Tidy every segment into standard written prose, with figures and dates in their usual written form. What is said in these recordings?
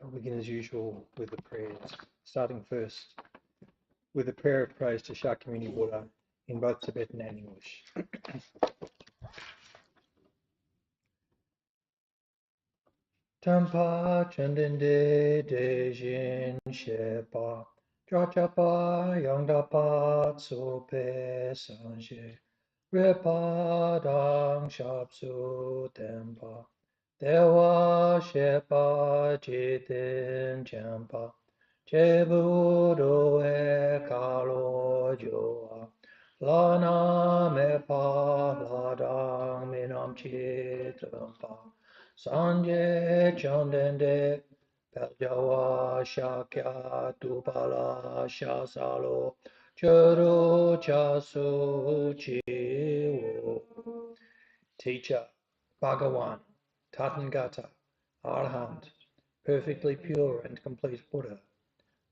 I'll begin as usual with the prayers, starting first with a prayer of praise to Shakyamuni Buddha in both Tibetan and English. Tampa chandende dejin shepa, jachapa yangdapa tsope sanje, repa dang shapsu tempa, dewa shepa jitin champa, Jebudo e kalo joa, lana me pa ladang minam chitampa, sanje chandende peljawa shakya tupala shasalo, churu chasu chiwo. Teacher, Bhagawan, Tathagata, Arahant, perfectly pure and complete Buddha,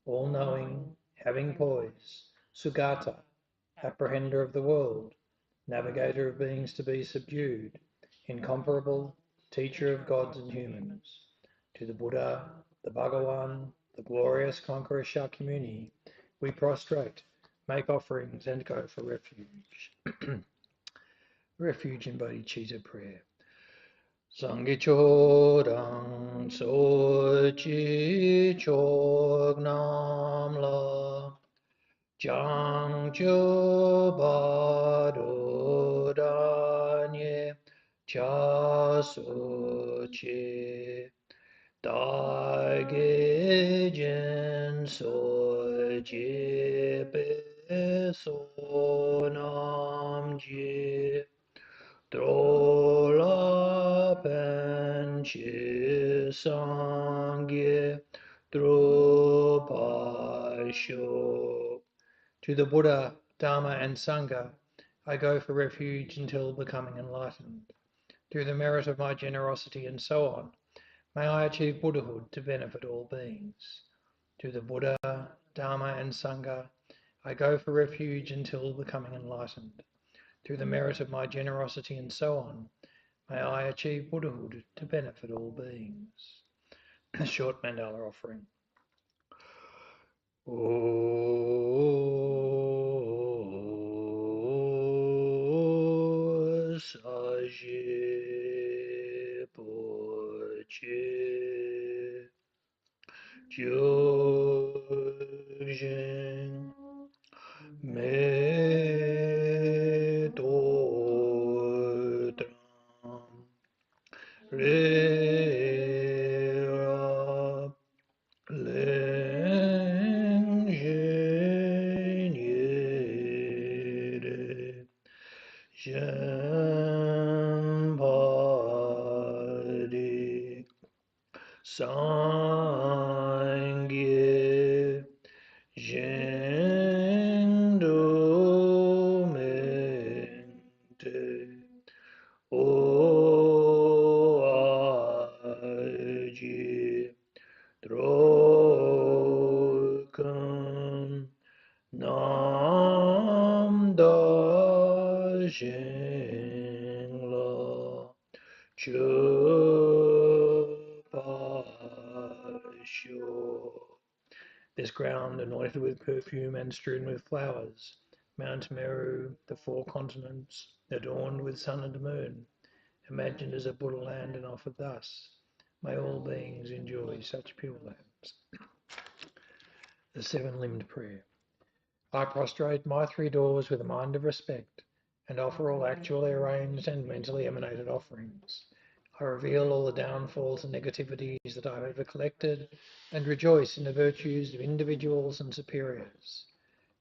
all-knowing, having poise, Sugata, apprehender of the world, navigator of beings to be subdued, incomparable, teacher of gods and humans. To the Buddha, the Bhagawan, the glorious conqueror Shakyamuni, we prostrate, make offerings and go for refuge. Refuge in bodhicitta prayer. Sangye-chodang so-chi chok-nam la, Jang-jo-ba-do-da-nye cha-so-chi, Da-ge-jin so-chi-pe-so-nam-ji, Drola penchi sangye drupasho. To the Buddha, Dharma and Sangha, I go for refuge until becoming enlightened. Through the merit of my generosity and so on, may I achieve Buddhahood to benefit all beings. To the Buddha, Dharma and Sangha, I go for refuge until becoming enlightened. Through the merit of my generosity and so on, may I achieve Buddhahood to benefit all beings. A short mandala offering. O Saji Poche Jurjin Me Do Tram Re Ra Leng Jen Yere Jen Badi Sangye Jen Do Mente O Aji Drokan Nam Da Jing La Chupasho. This ground anointed with perfume and strewn with flowers, Mount Meru, the four continents, adorned with sun and moon, imagined as a Buddha land and offered thus, may all beings enjoy such pure lands. The seven-limbed prayer. I prostrate my three doors with a mind of respect and offer all actually arranged and mentally emanated offerings. I reveal all the downfalls and negativities that I have ever collected and rejoice in the virtues of individuals and superiors.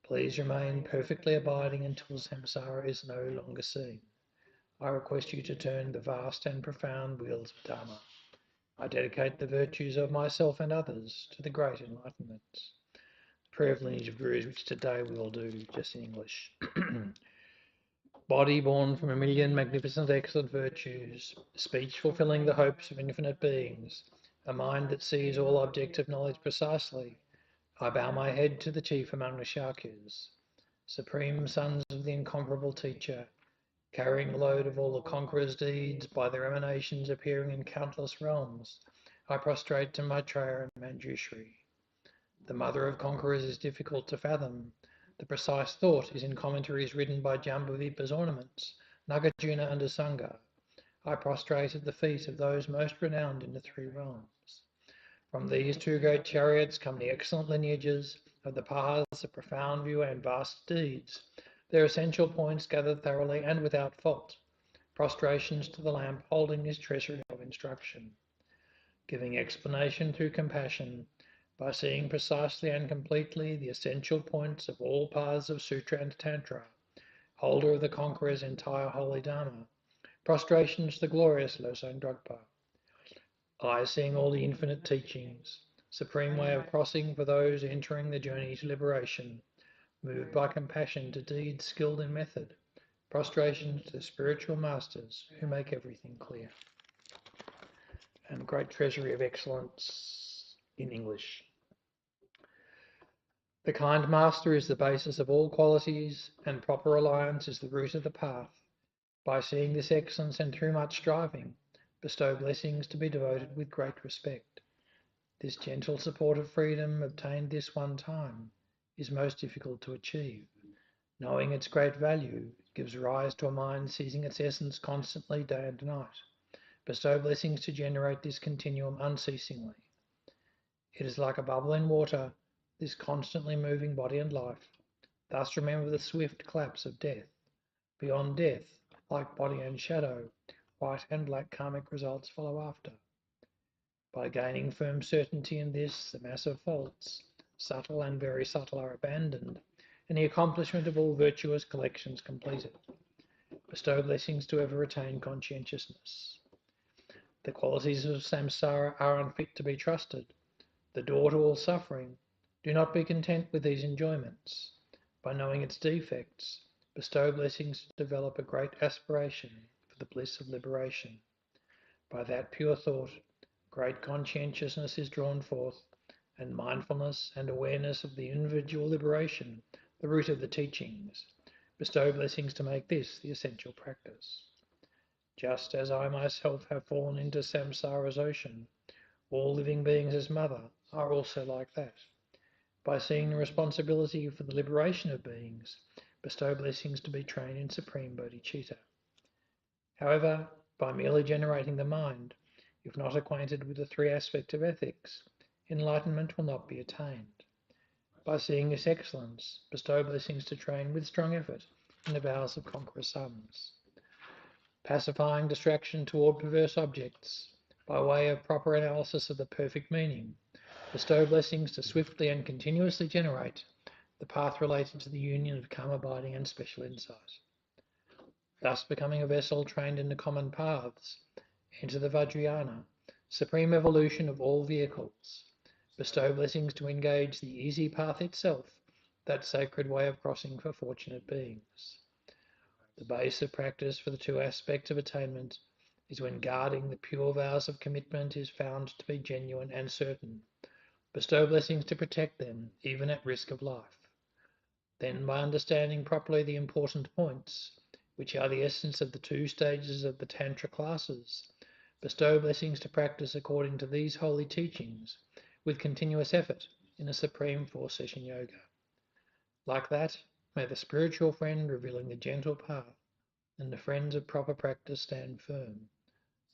Please remain perfectly abiding until samsara is no longer seen. I request you to turn the vast and profound wheels of Dharma. I dedicate the virtues of myself and others to the great enlightenments. Prayer of lineage of gurus, which today we will do just in English. Body born from a million magnificent excellent virtues, speech fulfilling the hopes of infinite beings, a mind that sees all objective knowledge precisely, I bow my head to the chief among the Shakyas, supreme sons of the incomparable teacher, carrying the load of all the conqueror's deeds by their emanations appearing in countless realms, I prostrate to Maitreya and Manjushri. The mother of conquerors is difficult to fathom. The precise thought is in commentaries written by Jambavippa's ornaments, Nagarjuna and Asanga. I prostrate at the feet of those most renowned in the three realms. From these two great chariots come the excellent lineages of the paths of profound view and vast deeds, their essential points gathered thoroughly and without fault. Prostrations to the lamp holding this treasury of instruction, giving explanation through compassion, by seeing precisely and completely the essential points of all paths of Sutra and Tantra, holder of the conqueror's entire holy Dharma. Prostrations to the glorious Losang Dragpa. I seeing all the infinite teachings, supreme way of crossing for those entering the journey to liberation, moved by compassion to deeds skilled in method, prostration to the spiritual masters who make everything clear. And great treasury of excellence in English. The kind master is the basis of all qualities, and proper alliance is the root of the path. By seeing this excellence and through much striving, bestow blessings to be devoted with great respect. This gentle support of freedom, obtained this one time, is most difficult to achieve. Knowing its great value, gives rise to a mind seizing its essence constantly day and night. Bestow blessings to generate this continuum unceasingly. It is like a bubble in water, this constantly moving body and life. Thus remember the swift collapse of death. Beyond death, like body and shadow, white and black karmic results follow after. By gaining firm certainty in this, the mass of faults, subtle and very subtle, are abandoned, and the accomplishment of all virtuous collections completed. Bestow blessings to ever retain conscientiousness. The qualities of samsara are unfit to be trusted, the door to all suffering. Do not be content with these enjoyments. By knowing its defects, bestow blessings to develop a great aspiration for the bliss of liberation. By that pure thought, great conscientiousness is drawn forth, and mindfulness and awareness of the individual liberation, the root of the teachings. Bestow blessings to make this the essential practice. Just as I myself have fallen into samsara's ocean, all living beings as mother are also like that. By seeing the responsibility for the liberation of beings, bestow blessings to be trained in supreme bodhicitta. However, by merely generating the mind, if not acquainted with the three aspects of ethics, enlightenment will not be attained. By seeing this excellence, bestow blessings to train with strong effort in the vows of conqueror sons. Pacifying distraction toward perverse objects, by way of proper analysis of the perfect meaning, bestow blessings to swiftly and continuously generate the path related to the union of calm abiding and special insight. Thus becoming a vessel trained in the common paths, enter the Vajrayana, supreme evolution of all vehicles. Bestow blessings to engage the easy path itself, that sacred way of crossing for fortunate beings. The base of practice for the two aspects of attainment is when guarding the pure vows of commitment is found to be genuine and certain. Bestow blessings to protect them, even at risk of life. Then, by understanding properly the important points, which are the essence of the two stages of the Tantra classes, bestow blessings to practice according to these holy teachings, with continuous effort in a supreme four-session yoga. Like that, may the spiritual friend revealing the gentle path and the friends of proper practice stand firm.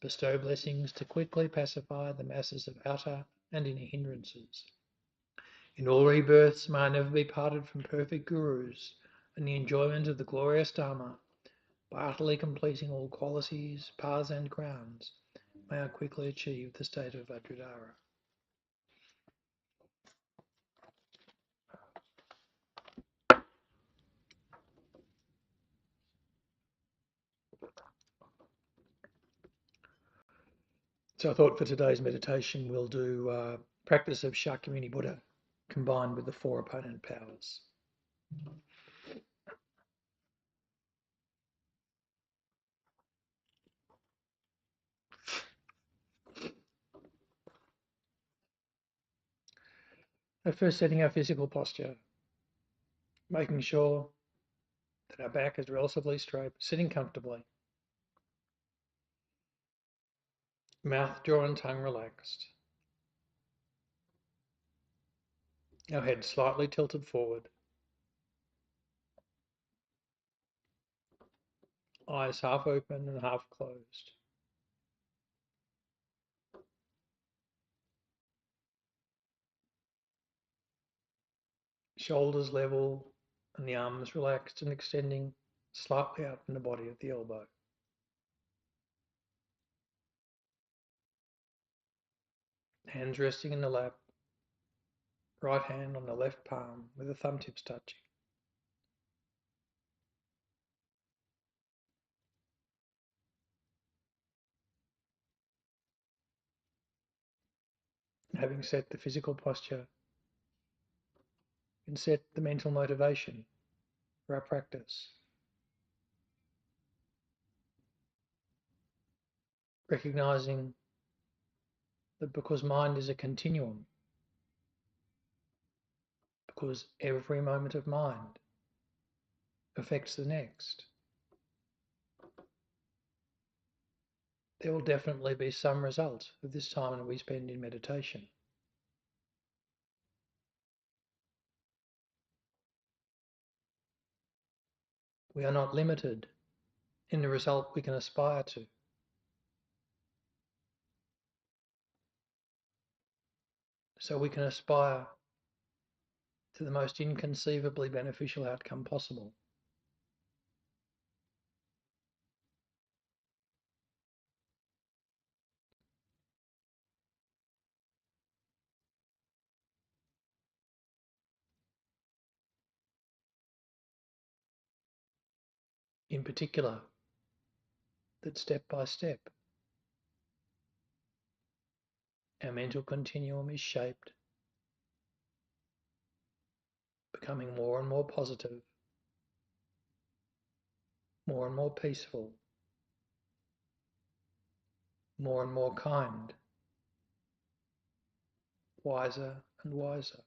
Bestow blessings to quickly pacify the masses of outer and inner hindrances. In all rebirths may I never be parted from perfect gurus and the enjoyment of the glorious Dharma. By utterly completing all qualities, paths and grounds, may I quickly achieve the state of Vajradhara. So I thought for today's meditation we'll do practice of Shakyamuni Buddha combined with the four opponent powers. So first, setting our physical posture, making sure that our back is relatively straight, sitting comfortably, mouth, jaw and tongue relaxed. Our head slightly tilted forward, eyes half open and half closed. Shoulders level and the arms relaxed and extending slightly out from the body at the elbow. Hands resting in the lap, right hand on the left palm with the thumb tips touching. Having set the physical posture, you can set the mental motivation for our practice. Recognizing that because mind is a continuum, because every moment of mind affects the next, there will definitely be some result of this time that we spend in meditation. We are not limited in the result we can aspire to. So we can aspire to the most inconceivably beneficial outcome possible. In particular, that step by step, our mental continuum is shaped, becoming more and more positive, more and more peaceful, more and more kind, wiser and wiser.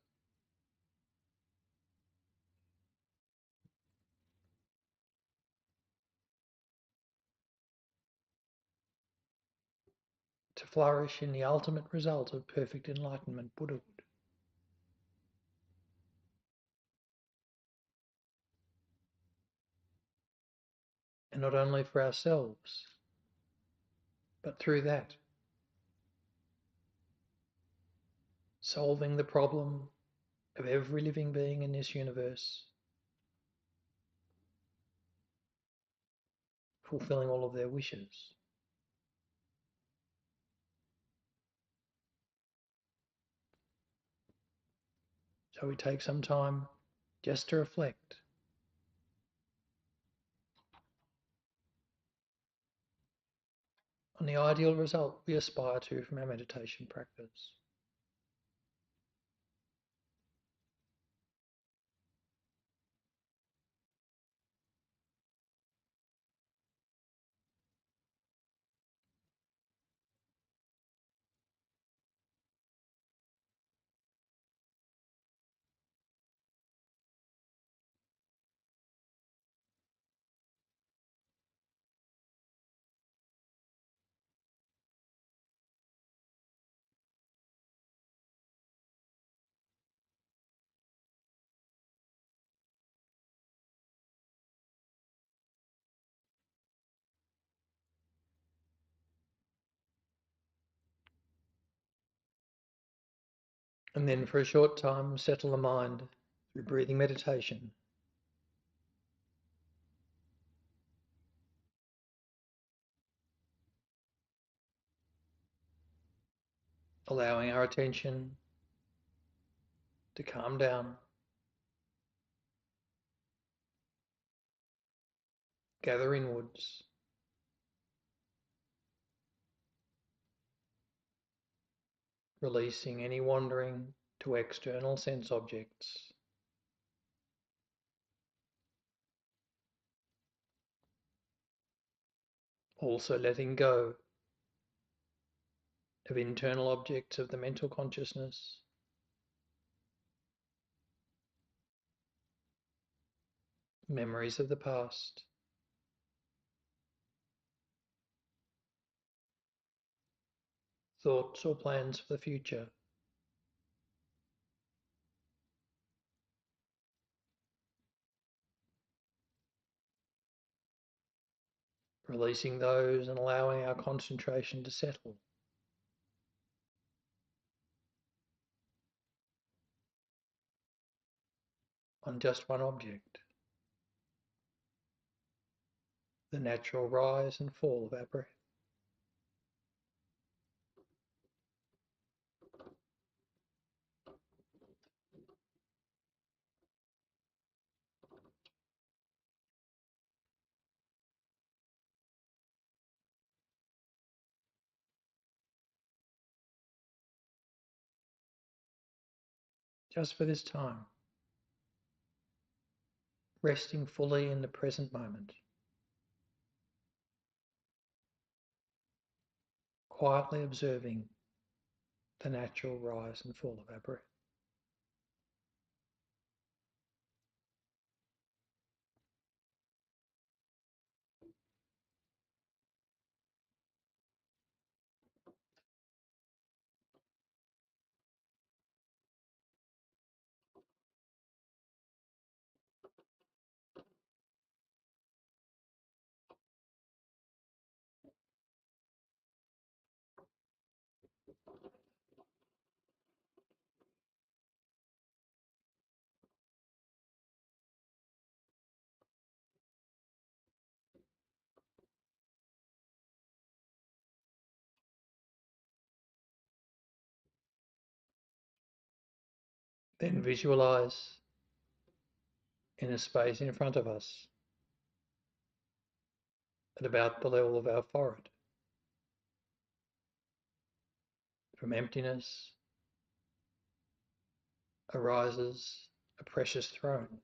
To flourish in the ultimate result of perfect enlightenment, Buddhahood. And not only for ourselves, but through that, solving the problem of every living being in this universe, fulfilling all of their wishes. So we take some time just to reflect on the ideal result we aspire to from our meditation practice. And then for a short time, settle the mind through breathing meditation. Allowing our attention to calm down, gather inwards, releasing any wandering to external sense objects. Also letting go of internal objects of the mental consciousness, memories of the past, thoughts or plans for the future. releasing those and allowing our concentration to settle on just one object, the natural rise and fall of our breath. Just for this time, resting fully in the present moment, quietly observing the natural rise and fall of our breath. Then visualize in a space in front of us at about the level of our forehead. From emptiness arises a precious throne,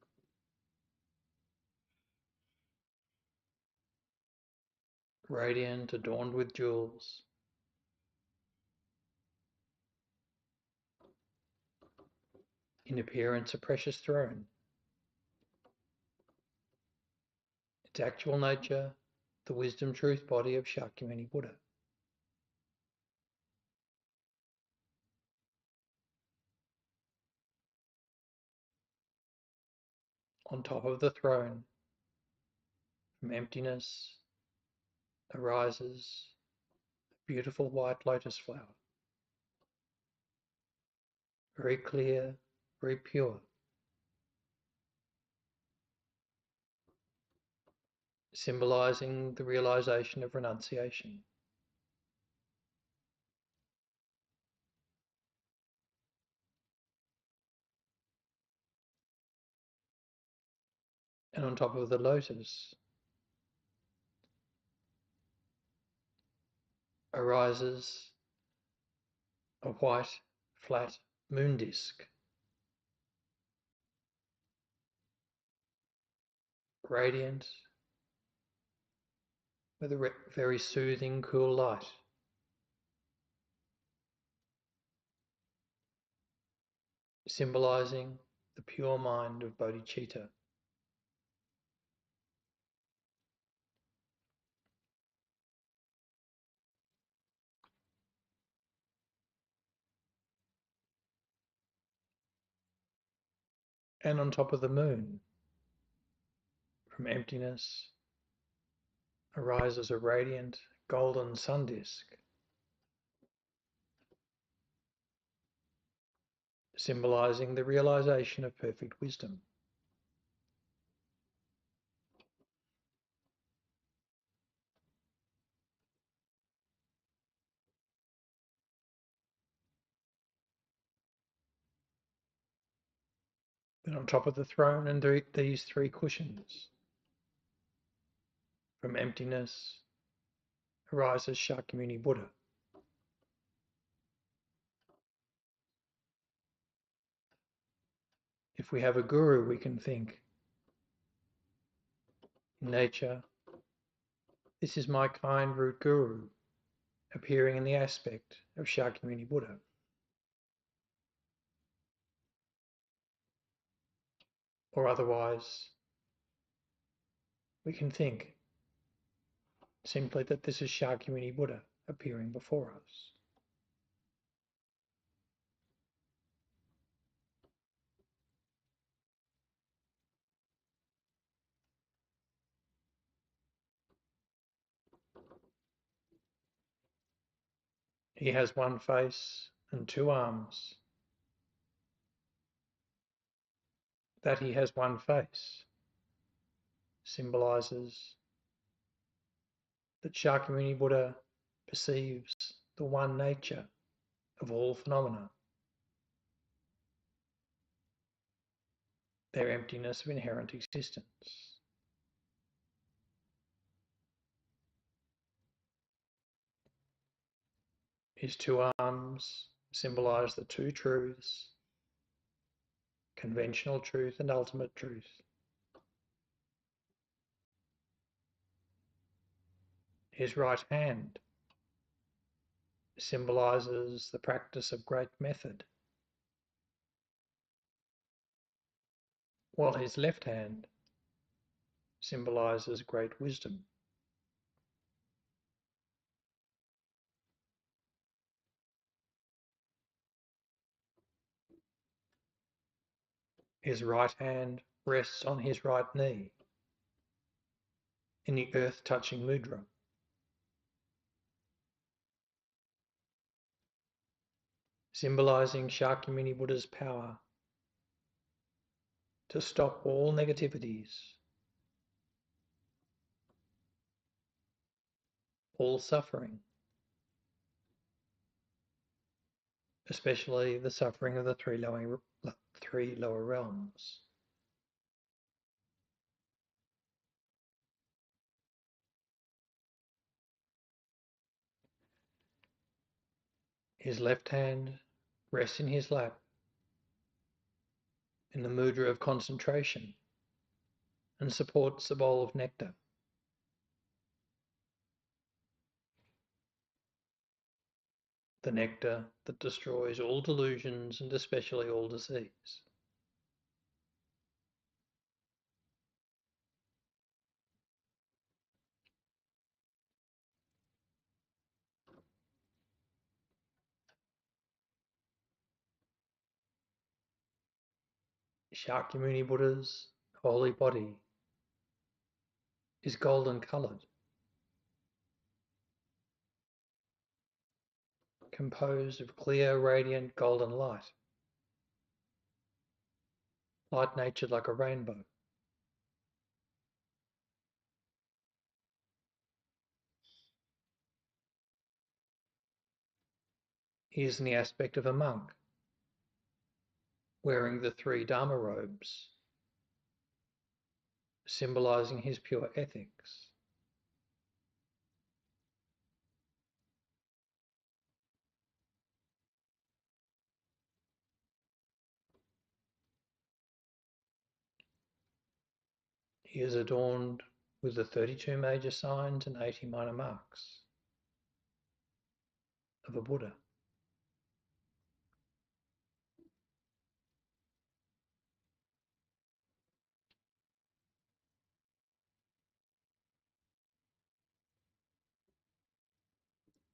radiant, adorned with jewels, in appearance a precious throne. Its actual nature, the wisdom truth body of Shakyamuni Buddha. On top of the throne, from emptiness arises a beautiful white lotus flower, very clear, very pure, symbolizing the realization of renunciation. And on top of the lotus arises a white, flat moon disk, radiant with a very soothing, cool light. Symbolizing the pure mind of bodhicitta. And on top of the moon, from emptiness, arises a radiant golden sun disk, symbolizing the realization of perfect wisdom. Then on top of the throne and these three cushions, from emptiness arises Shakyamuni Buddha. If we have a guru, we can think, in nature, this is my kind root guru, appearing in the aspect of Shakyamuni Buddha. Or otherwise, we can think simply that this is Shakyamuni Buddha appearing before us. He has one face and two arms. That he has one face symbolizes that Shakyamuni Buddha perceives the one nature of all phenomena, their emptiness of inherent existence. His two arms symbolize the two truths, conventional truth and ultimate truth. His right hand symbolizes the practice of great method, while his left hand symbolizes great wisdom. His right hand rests on his right knee in the earth-touching mudra. Symbolizing Shakyamuni Buddha's power to stop all negativities, all suffering, especially the suffering of the three lower realms. His left hand rests in his lap in the mudra of concentration and supports the bowl of nectar. The nectar that destroys all delusions and especially all disease. Shakyamuni Buddha's holy body is golden coloured, composed of clear, radiant golden light, light natured like a rainbow. He is in the aspect of a monk, wearing the three Dharma robes, symbolizing his pure ethics. He is adorned with the 32 major signs and 80 minor marks of a Buddha.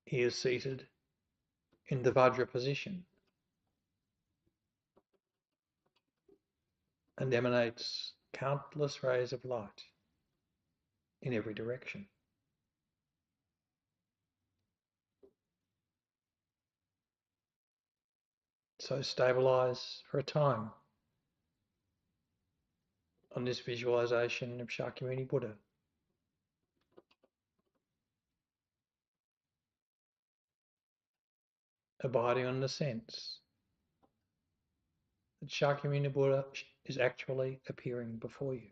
He is seated in the Vajra position and emanates countless rays of light in every direction. So stabilize for a time on this visualization of Shakyamuni Buddha. Abiding on the sense that Shakyamuni Buddha is actually appearing before you.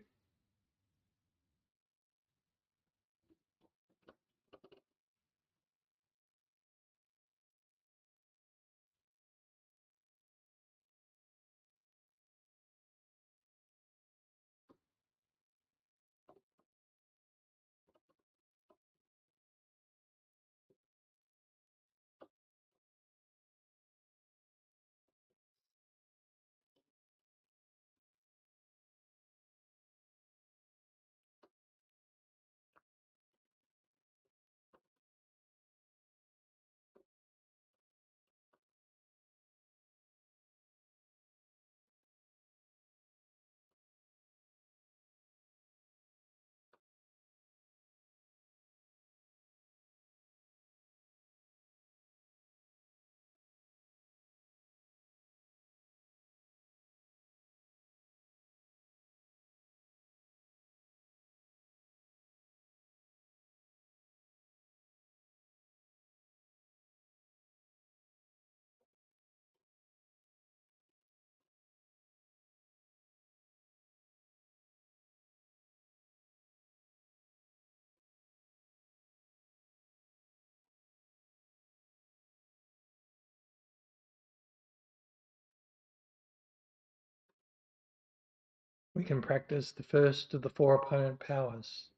we can practice the first of the four opponent powers,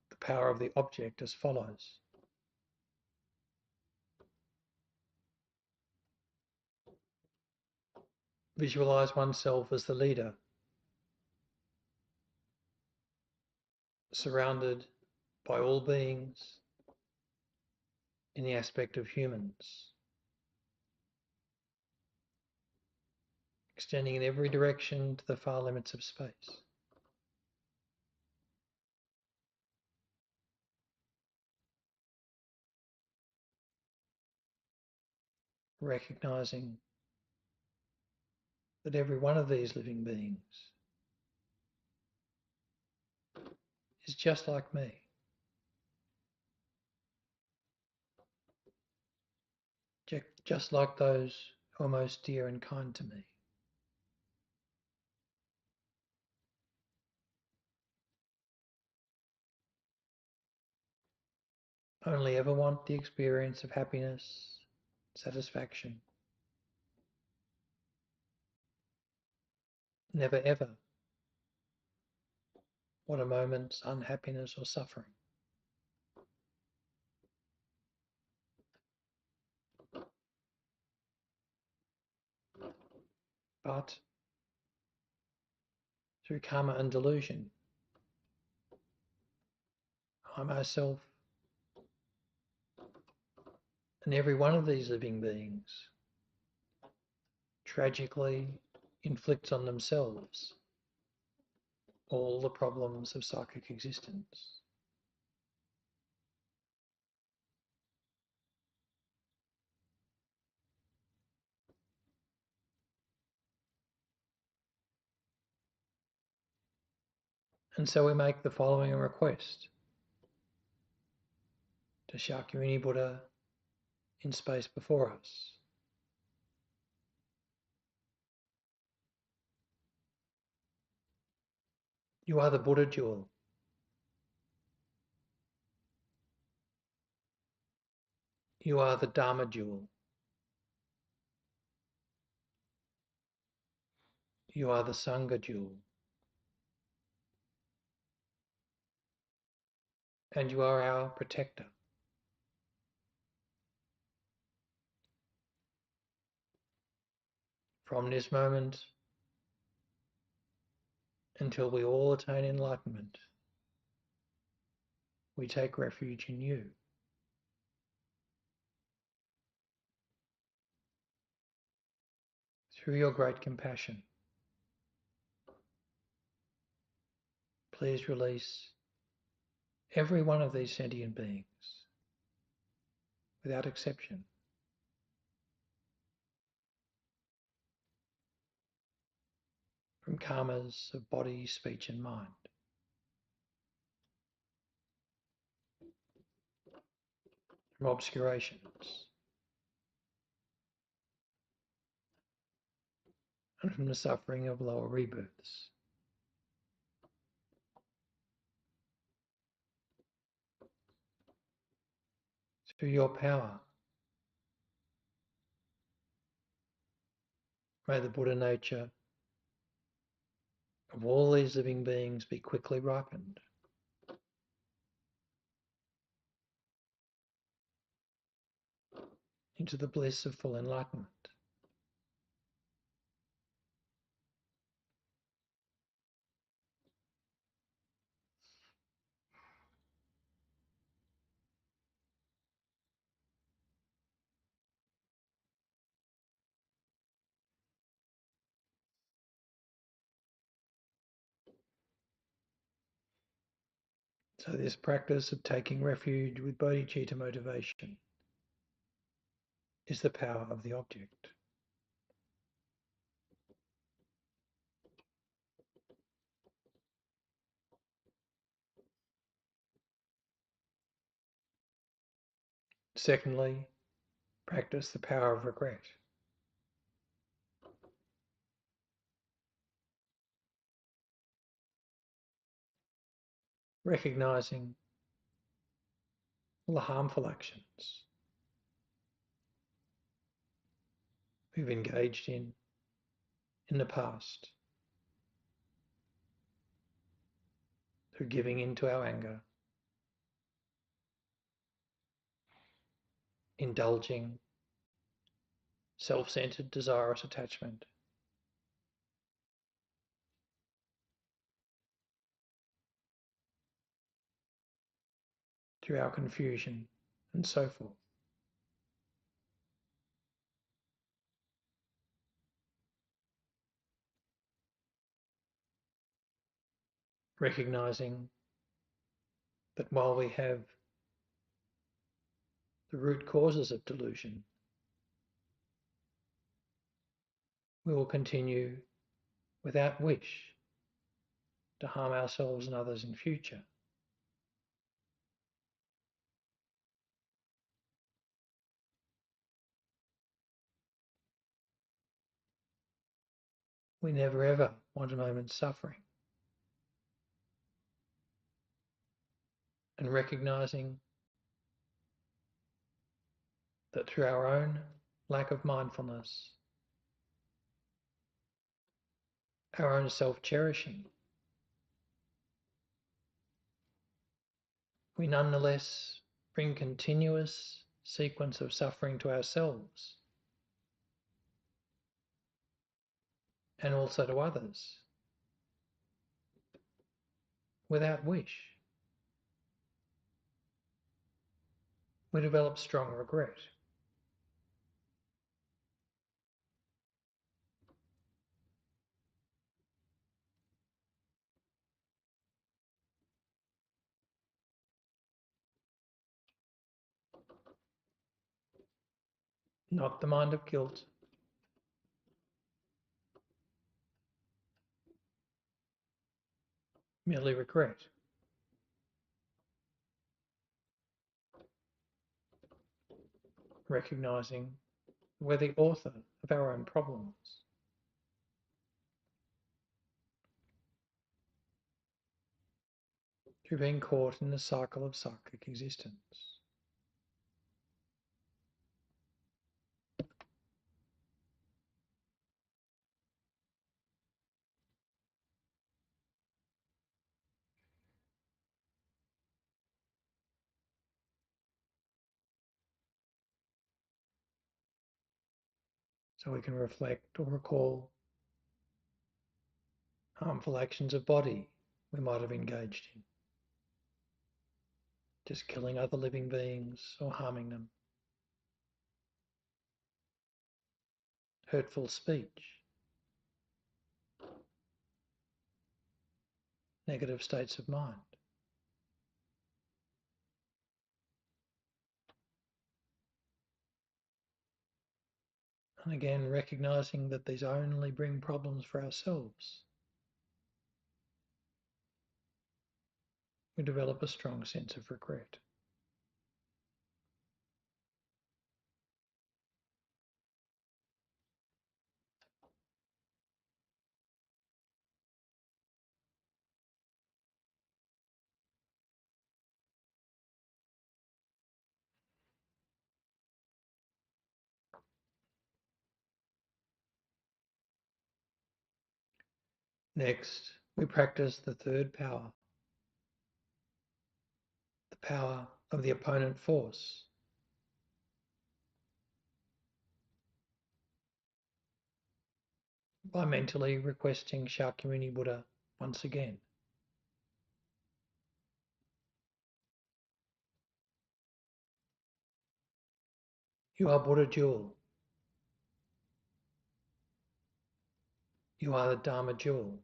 the power of the object, as follows. Visualize oneself as the leader, surrounded by all beings in the aspect of humans, extending in every direction to the far limits of space. Recognizing that every one of these living beings is just like me, just like those who are most dear and kind to me. Only ever want the experience of happiness, satisfaction. Never ever want a moment's unhappiness or suffering. But through karma and delusion, I myself and every one of these living beings tragically inflicts on themselves all the problems of psychic existence. And so we make the following request to Shakyamuni Buddha in space before us. You are the Buddha jewel. You are the Dharma jewel. You are the Sangha jewel. And you are our protector. From this moment until we all attain enlightenment, we take refuge in you. Through your great compassion, please release every one of these sentient beings, without exception, from karmas of body, speech and mind. From obscurations, and from the suffering of lower rebirths. Through your power, may the Buddha nature of all these living beings be quickly ripened. Into the bliss of full enlightenment. So this practice of taking refuge with bodhicitta motivation is the power of the object. Secondly, practice the power of regret. Recognizing all the harmful actions we've engaged in the past, through giving in to our anger, indulging self-centered, desirous attachment, through our confusion, and so forth. Recognizing that while we have the root causes of delusion, we will continue without wish to harm ourselves and others in future. We never ever want a moment's suffering. And recognizing that through our own lack of mindfulness, our own self-cherishing, we nonetheless bring continuous sequence of suffering to ourselves and also to others without wish. We develop strong regret. Not the mind of guilt, merely regret. Recognizing we're the author of our own problems. Through being caught in the cycle of cyclic existence. So we can reflect or recall harmful actions of body we might have engaged in. Just killing other living beings or harming them. Hurtful speech. Negative states of mind. And again, recognizing that these only bring problems for ourselves. We develop a strong sense of regret. Next, we practice the third power, the power of the opponent force. By mentally requesting Shakyamuni Buddha once again. You are Buddha Jewel. You are the Dharma Jewel.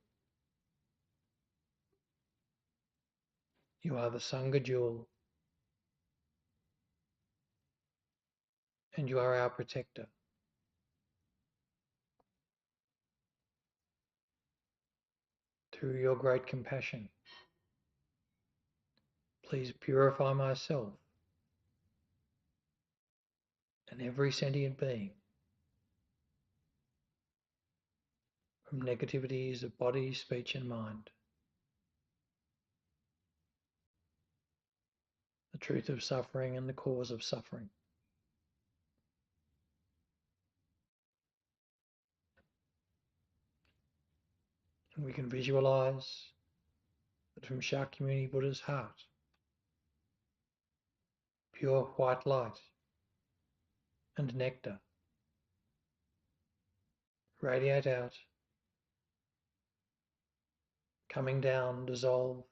You are the Sangha Jewel. And you are our protector. Through your great compassion, please purify myself and every sentient being from negativities of body, speech and mind. The truth of suffering and the cause of suffering. And we can visualize but from Shakyamuni Buddha's heart, pure white light and nectar radiate out, coming down, dissolve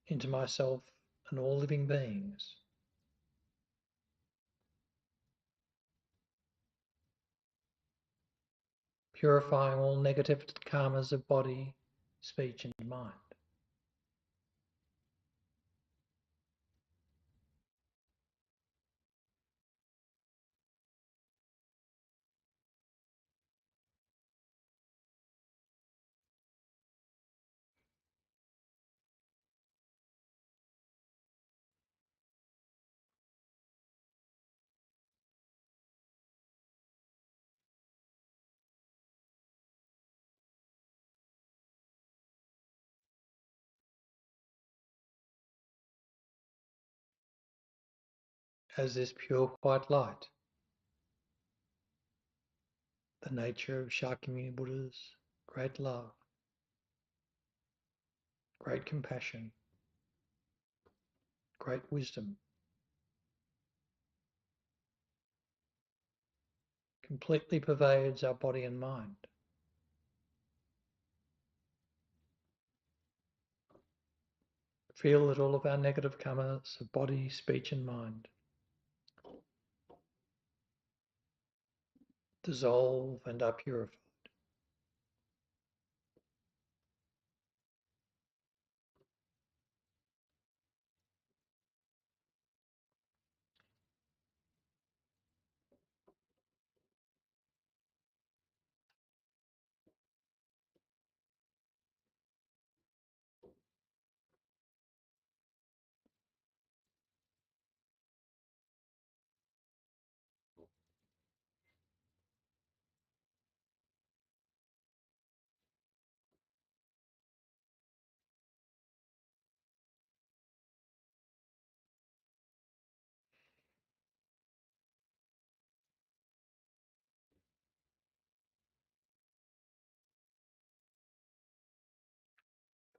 into myself and all living beings, purifying all negative karmas of body, speech and mind. As this pure white light, the nature of Shakyamuni Buddha's great love, great compassion, great wisdom, completely pervades our body and mind. Feel that all of our negative karmas of body, speech and mind dissolve and are purified.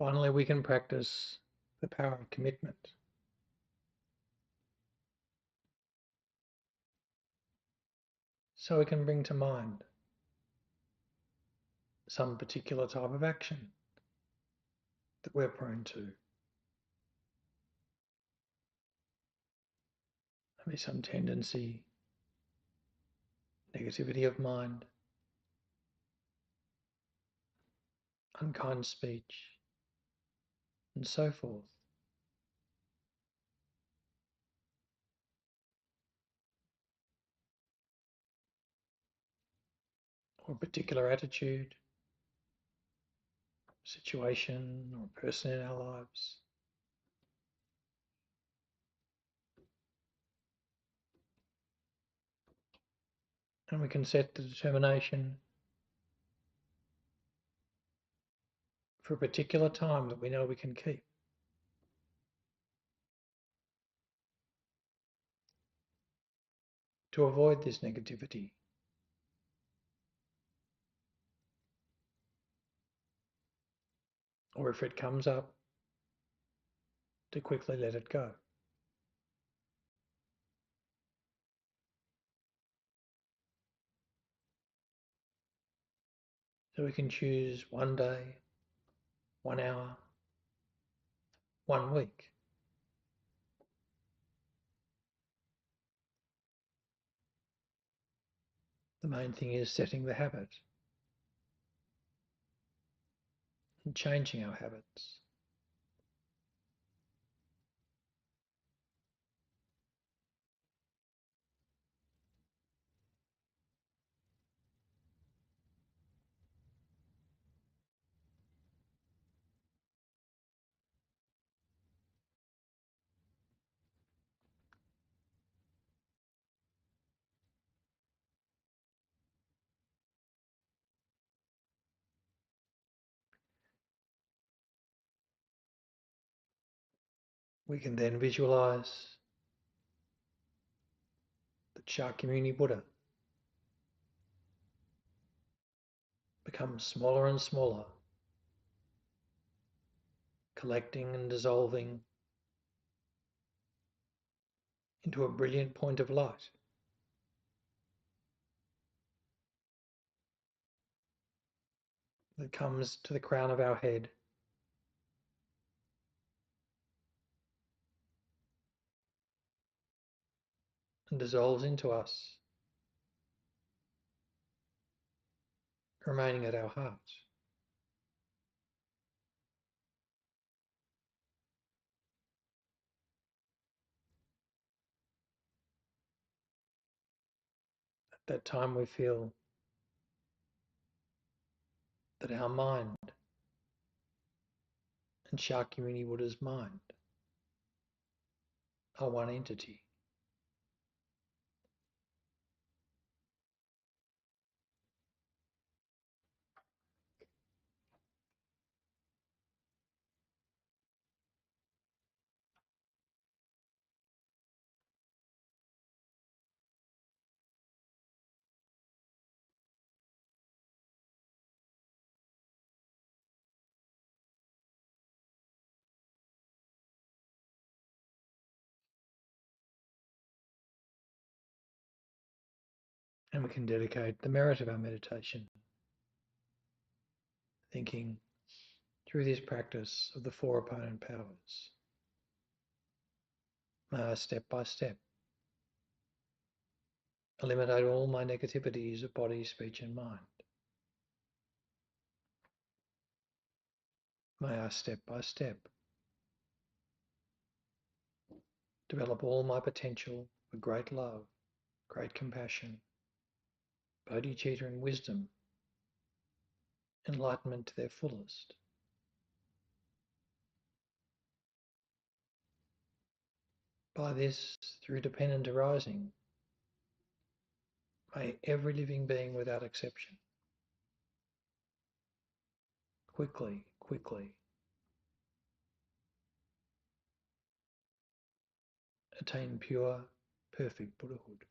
Finally, we can practice the power of commitment. So we can bring to mind some particular type of action that we're prone to. Maybe some tendency, negativity of mind, unkind speech, and so forth. Or a particular attitude, situation, or person in our lives. And we can set the determination for a particular time that we know we can keep. To avoid this negativity. Or if it comes up, to quickly let it go. So we can choose one day, 1 hour, 1 week. The main thing is setting the habit and changing our habits. We can then visualize that Shakyamuni Buddha becomes smaller and smaller, collecting and dissolving into a brilliant point of light. That comes to the crown of our head and dissolves into us, remaining at our heart. At that time we feel that our mind and Shakyamuni Buddha's mind are one entity. And we can dedicate the merit of our meditation, thinking through this practice of the four opponent powers. May I step by step eliminate all my negativities of body, speech and mind. May I step by step develop all my potential for great love, great compassion, bodhicitta and wisdom, enlightenment to their fullest. By this, through dependent arising, may every living being without exception quickly attain pure, perfect Buddhahood.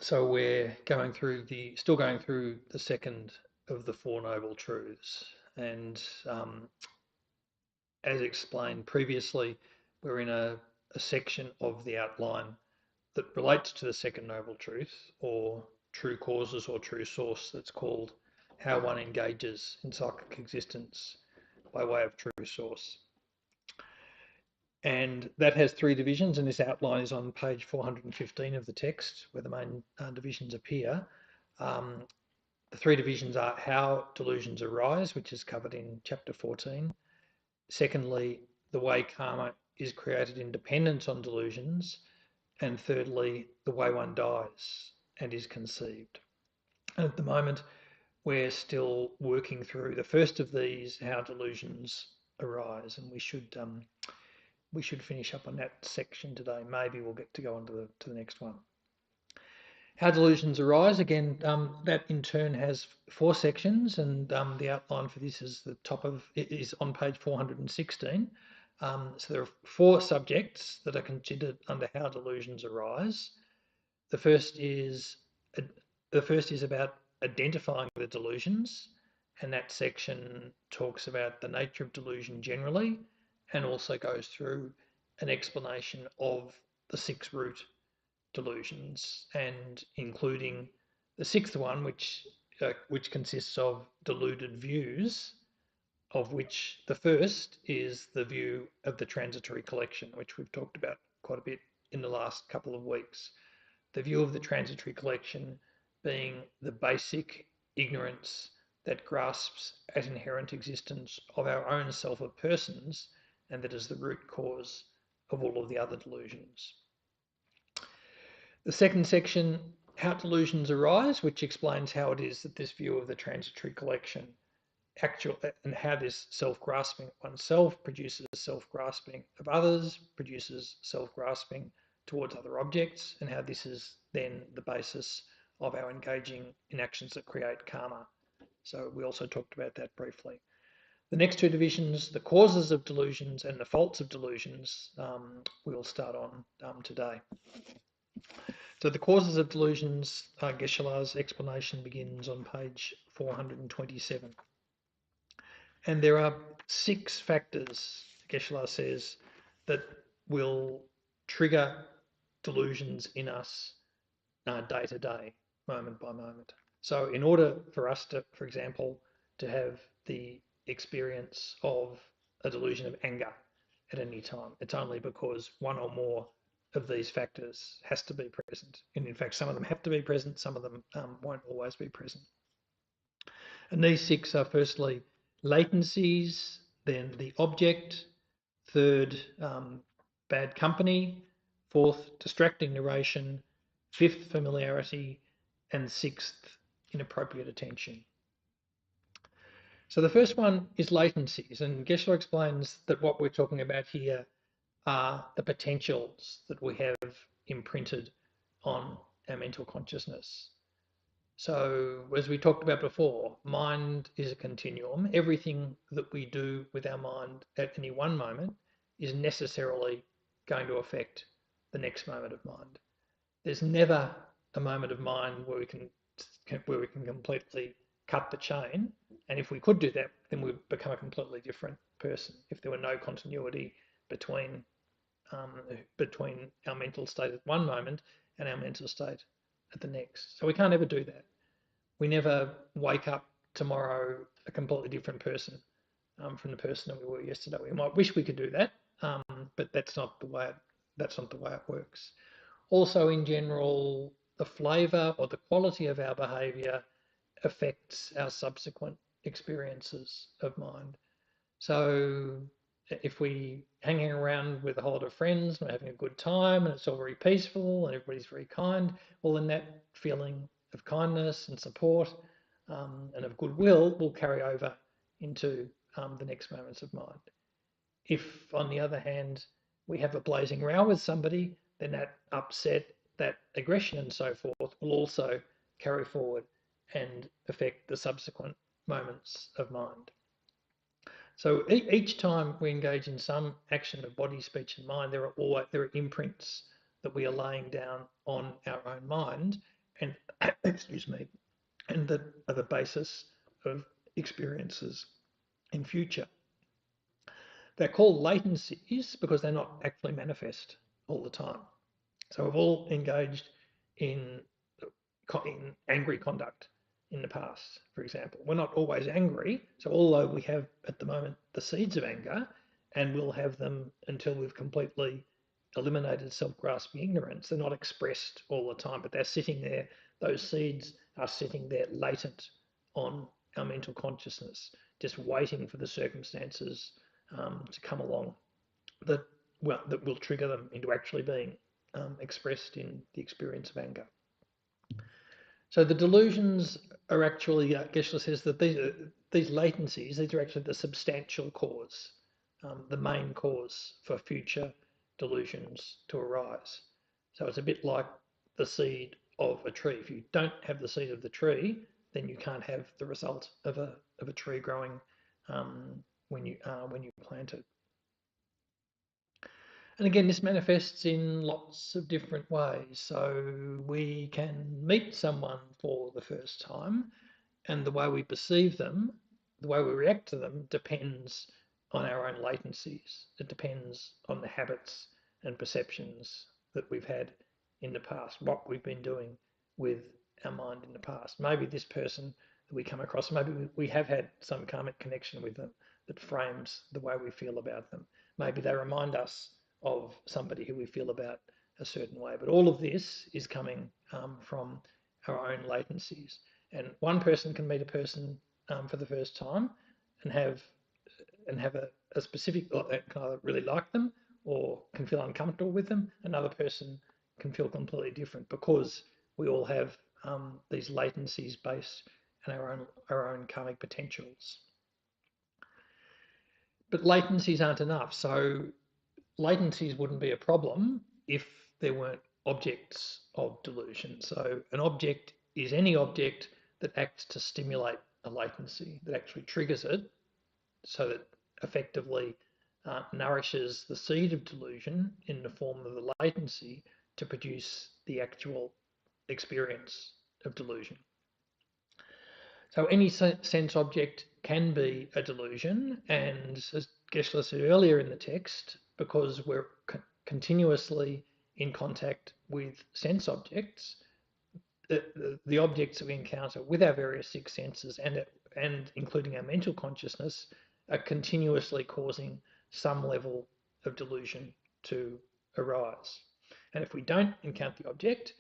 So we're still going through the second of the Four Noble Truths. And as explained previously, we're in a section of the outline that relates to the second noble truth, or true causes or true source, that's called How One Engages in Psychic Existence by Way of True Source. And that has three divisions, and this outline is on page 415 of the text, where the main divisions appear. The three divisions are how delusions arise, which is covered in chapter 14. Secondly, the way karma is created in dependence on delusions. And thirdly, the way one dies and is conceived. And at the moment, we're still working through the first of these, how delusions arise, and we should finish up on that section today. Maybe we'll get to go on to the next one. How delusions arise, again, that in turn has four sections, and the outline for this is is on page 416. So there are four subjects that are considered under how delusions arise. The first is about identifying the delusions, and that section talks about the nature of delusion generally, and also goes through an explanation of the six root delusions, and including the sixth one, which consists of deluded views, of which the first is the view of the transitory collection, which we've talked about quite a bit in the last couple of weeks. The view of the transitory collection being the basic ignorance that grasps at inherent existence of our own self of persons, and that is the root cause of all of the other delusions. The second section, how delusions arise, which explains how it is that this view of the transitory collection and how this self-grasping of oneself produces self-grasping of others, produces self-grasping towards other objects, and how this is then the basis of our engaging in actions that create karma. So we also talked about that briefly. The next two divisions, the causes of delusions and the faults of delusions, we'll start on today. So the causes of delusions, Geshe-la's explanation begins on page 427. And there are 6 factors, Geshe-la says, that will trigger delusions in us day to day, moment by moment. So in order for us to, for example, to have the experience of a delusion of anger at any time, it's only because one or more of these factors has to be present. And in fact, some of them have to be present, some of them won't always be present. And these 6 are firstly latencies, then the object, third, bad company, fourth, distracting narration, fifth, familiarity, and sixth, inappropriate attention. So the first one is latencies, and Geshe explains that what we're talking about here are the potentials that we have imprinted on our mental consciousness. So as we talked about before, mind is a continuum. Everything that we do with our mind at any one moment is necessarily going to affect the next moment of mind. There's never a moment of mind where we can completely cut the chain. And if we could do that, then we'd become a completely different person. If there were no continuity between our mental state at one moment and our mental state at the next. So we can't ever do that. We never wake up tomorrow a completely different person from the person that we were yesterday. We might wish we could do that, but that's not the way it works. Also, in general, the flavour or the quality of our behaviour affects our subsequent experiences of mind. So if we hanging around with a whole lot of friends, we're having a good time and it's all very peaceful and everybody's very kind, well, then that feeling of kindness and support and of goodwill will carry over into the next moments of mind. If, on the other hand, we have a blazing row with somebody, then that upset, that aggression and so forth will also carry forward and affect the subsequent moments of mind. So each time we engage in some action of body, speech, and mind, there are imprints that we are laying down on our own mind, and excuse me, and that are the basis of experiences in future. They're called latencies because they're not actually manifest all the time. So we've all engaged in angry conduct in the past, for example. We're not always angry. So although we have at the moment the seeds of anger, and we'll have them until we've completely eliminated self-grasping ignorance, they're not expressed all the time, but they're sitting there. Those seeds are sitting there latent on our mental consciousness, just waiting for the circumstances to come along that will trigger them into actually being expressed in the experience of anger. So the delusions are actually, Geshe says that these latencies, these are actually the substantial cause, the main cause for future delusions to arise. So it's a bit like the seed of a tree. If you don't have the seed of the tree, then you can't have the result of a tree growing when you plant it. And again, this manifests in lots of different ways. So we can meet someone for the first time, and the way we perceive them, the way we react to them, depends on our own latencies. It depends on the habits and perceptions that we've had in the past, what we've been doing with our mind in the past. Maybe this person that we come across, maybe we have had some karmic connection with them that frames the way we feel about them. Maybe they remind us of somebody who we feel about a certain way. But all of this is coming from our own latencies. And one person can meet a person for the first time and have a specific, or can either really like them or can feel uncomfortable with them. Another person can feel completely different because we all have these latencies based on our own karmic potentials. But latencies aren't enough. So latencies wouldn't be a problem if there weren't objects of delusion. So an object is any object that acts to stimulate a latency, that actually triggers it, so that effectively nourishes the seed of delusion in the form of the latency to produce the actual experience of delusion. So any sense object can be a delusion, and as Geshe said earlier in the text, because we're continuously in contact with sense objects, the objects that we encounter with our various six senses and including our mental consciousness are continuously causing some level of delusion to arise. And if we don't encounter the object,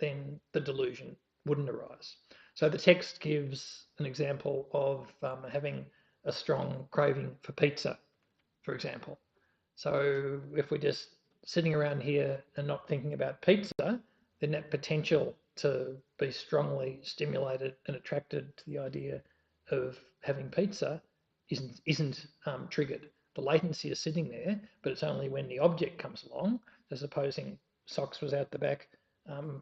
then the delusion wouldn't arise. So the text gives an example of having a strong craving for pizza, for example. So if we're just sitting around here and not thinking about pizza, then that potential to be strongly stimulated and attracted to the idea of having pizza isn't triggered. The latency is sitting there, but it's only when the object comes along. So supposing Socks was out the back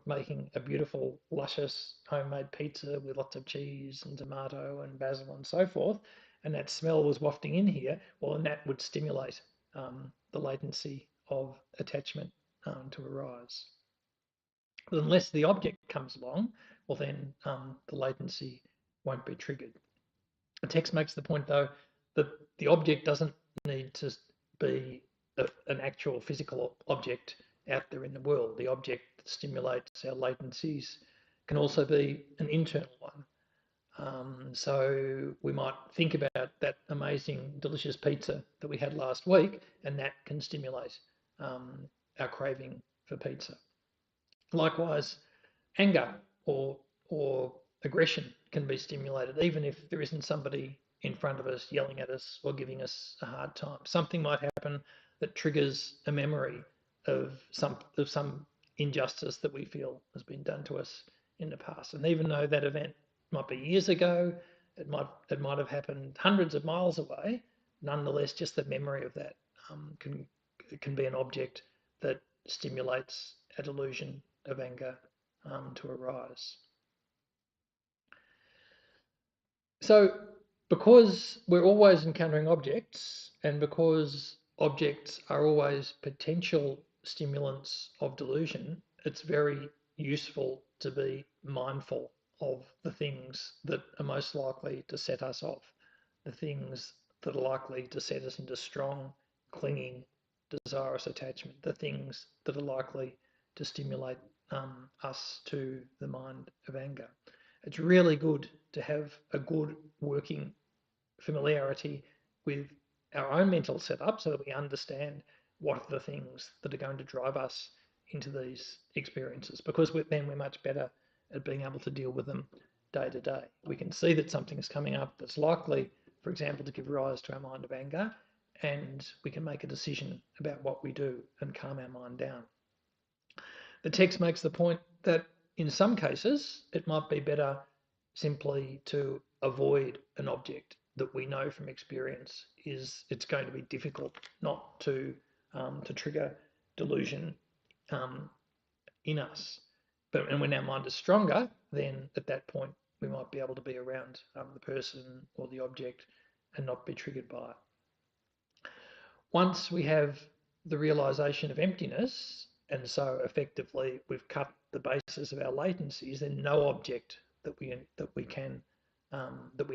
making a beautiful, luscious homemade pizza with lots of cheese and tomato and basil and so forth, and that smell was wafting in here, well, and that would stimulate the latency of attachment to arise. But unless the object comes along, well, then the latency won't be triggered. The text makes the point, though, that the object doesn't need to be an actual physical object out there in the world. The object that stimulates our latencies can also be an internal one. So we might think about that amazing, delicious pizza that we had last week, and that can stimulate our craving for pizza. Likewise, anger or aggression can be stimulated, even if there isn't somebody in front of us yelling at us or giving us a hard time. Something might happen that triggers a memory of some injustice that we feel has been done to us in the past. And even though that event might be years ago, it might have happened hundreds of miles away, nonetheless, just the memory of that can be an object that stimulates a delusion of anger to arise. So because we're always encountering objects, and because objects are always potential stimulants of delusion, it's very useful to be mindful of the things that are most likely to set us off, the things that are likely to set us into strong, clinging, desirous attachment, the things that are likely to stimulate us to the mind of anger. It's really good to have a good working familiarity with our own mental setup so that we understand what are the things that are going to drive us into these experiences, because then we're much better at being able to deal with them day to day. We can see that something's coming up that's likely, for example, to give rise to our mind of anger, and we can make a decision about what we do and calm our mind down. The text makes the point that in some cases, it might be better simply to avoid an object that we know from experience it's going to be difficult not to trigger delusion in us. And when our mind is stronger, then at that point we might be able to be around the person or the object and not be triggered by it. Once we have the realization of emptiness, and so effectively we've cut the basis of our latencies, then no object that we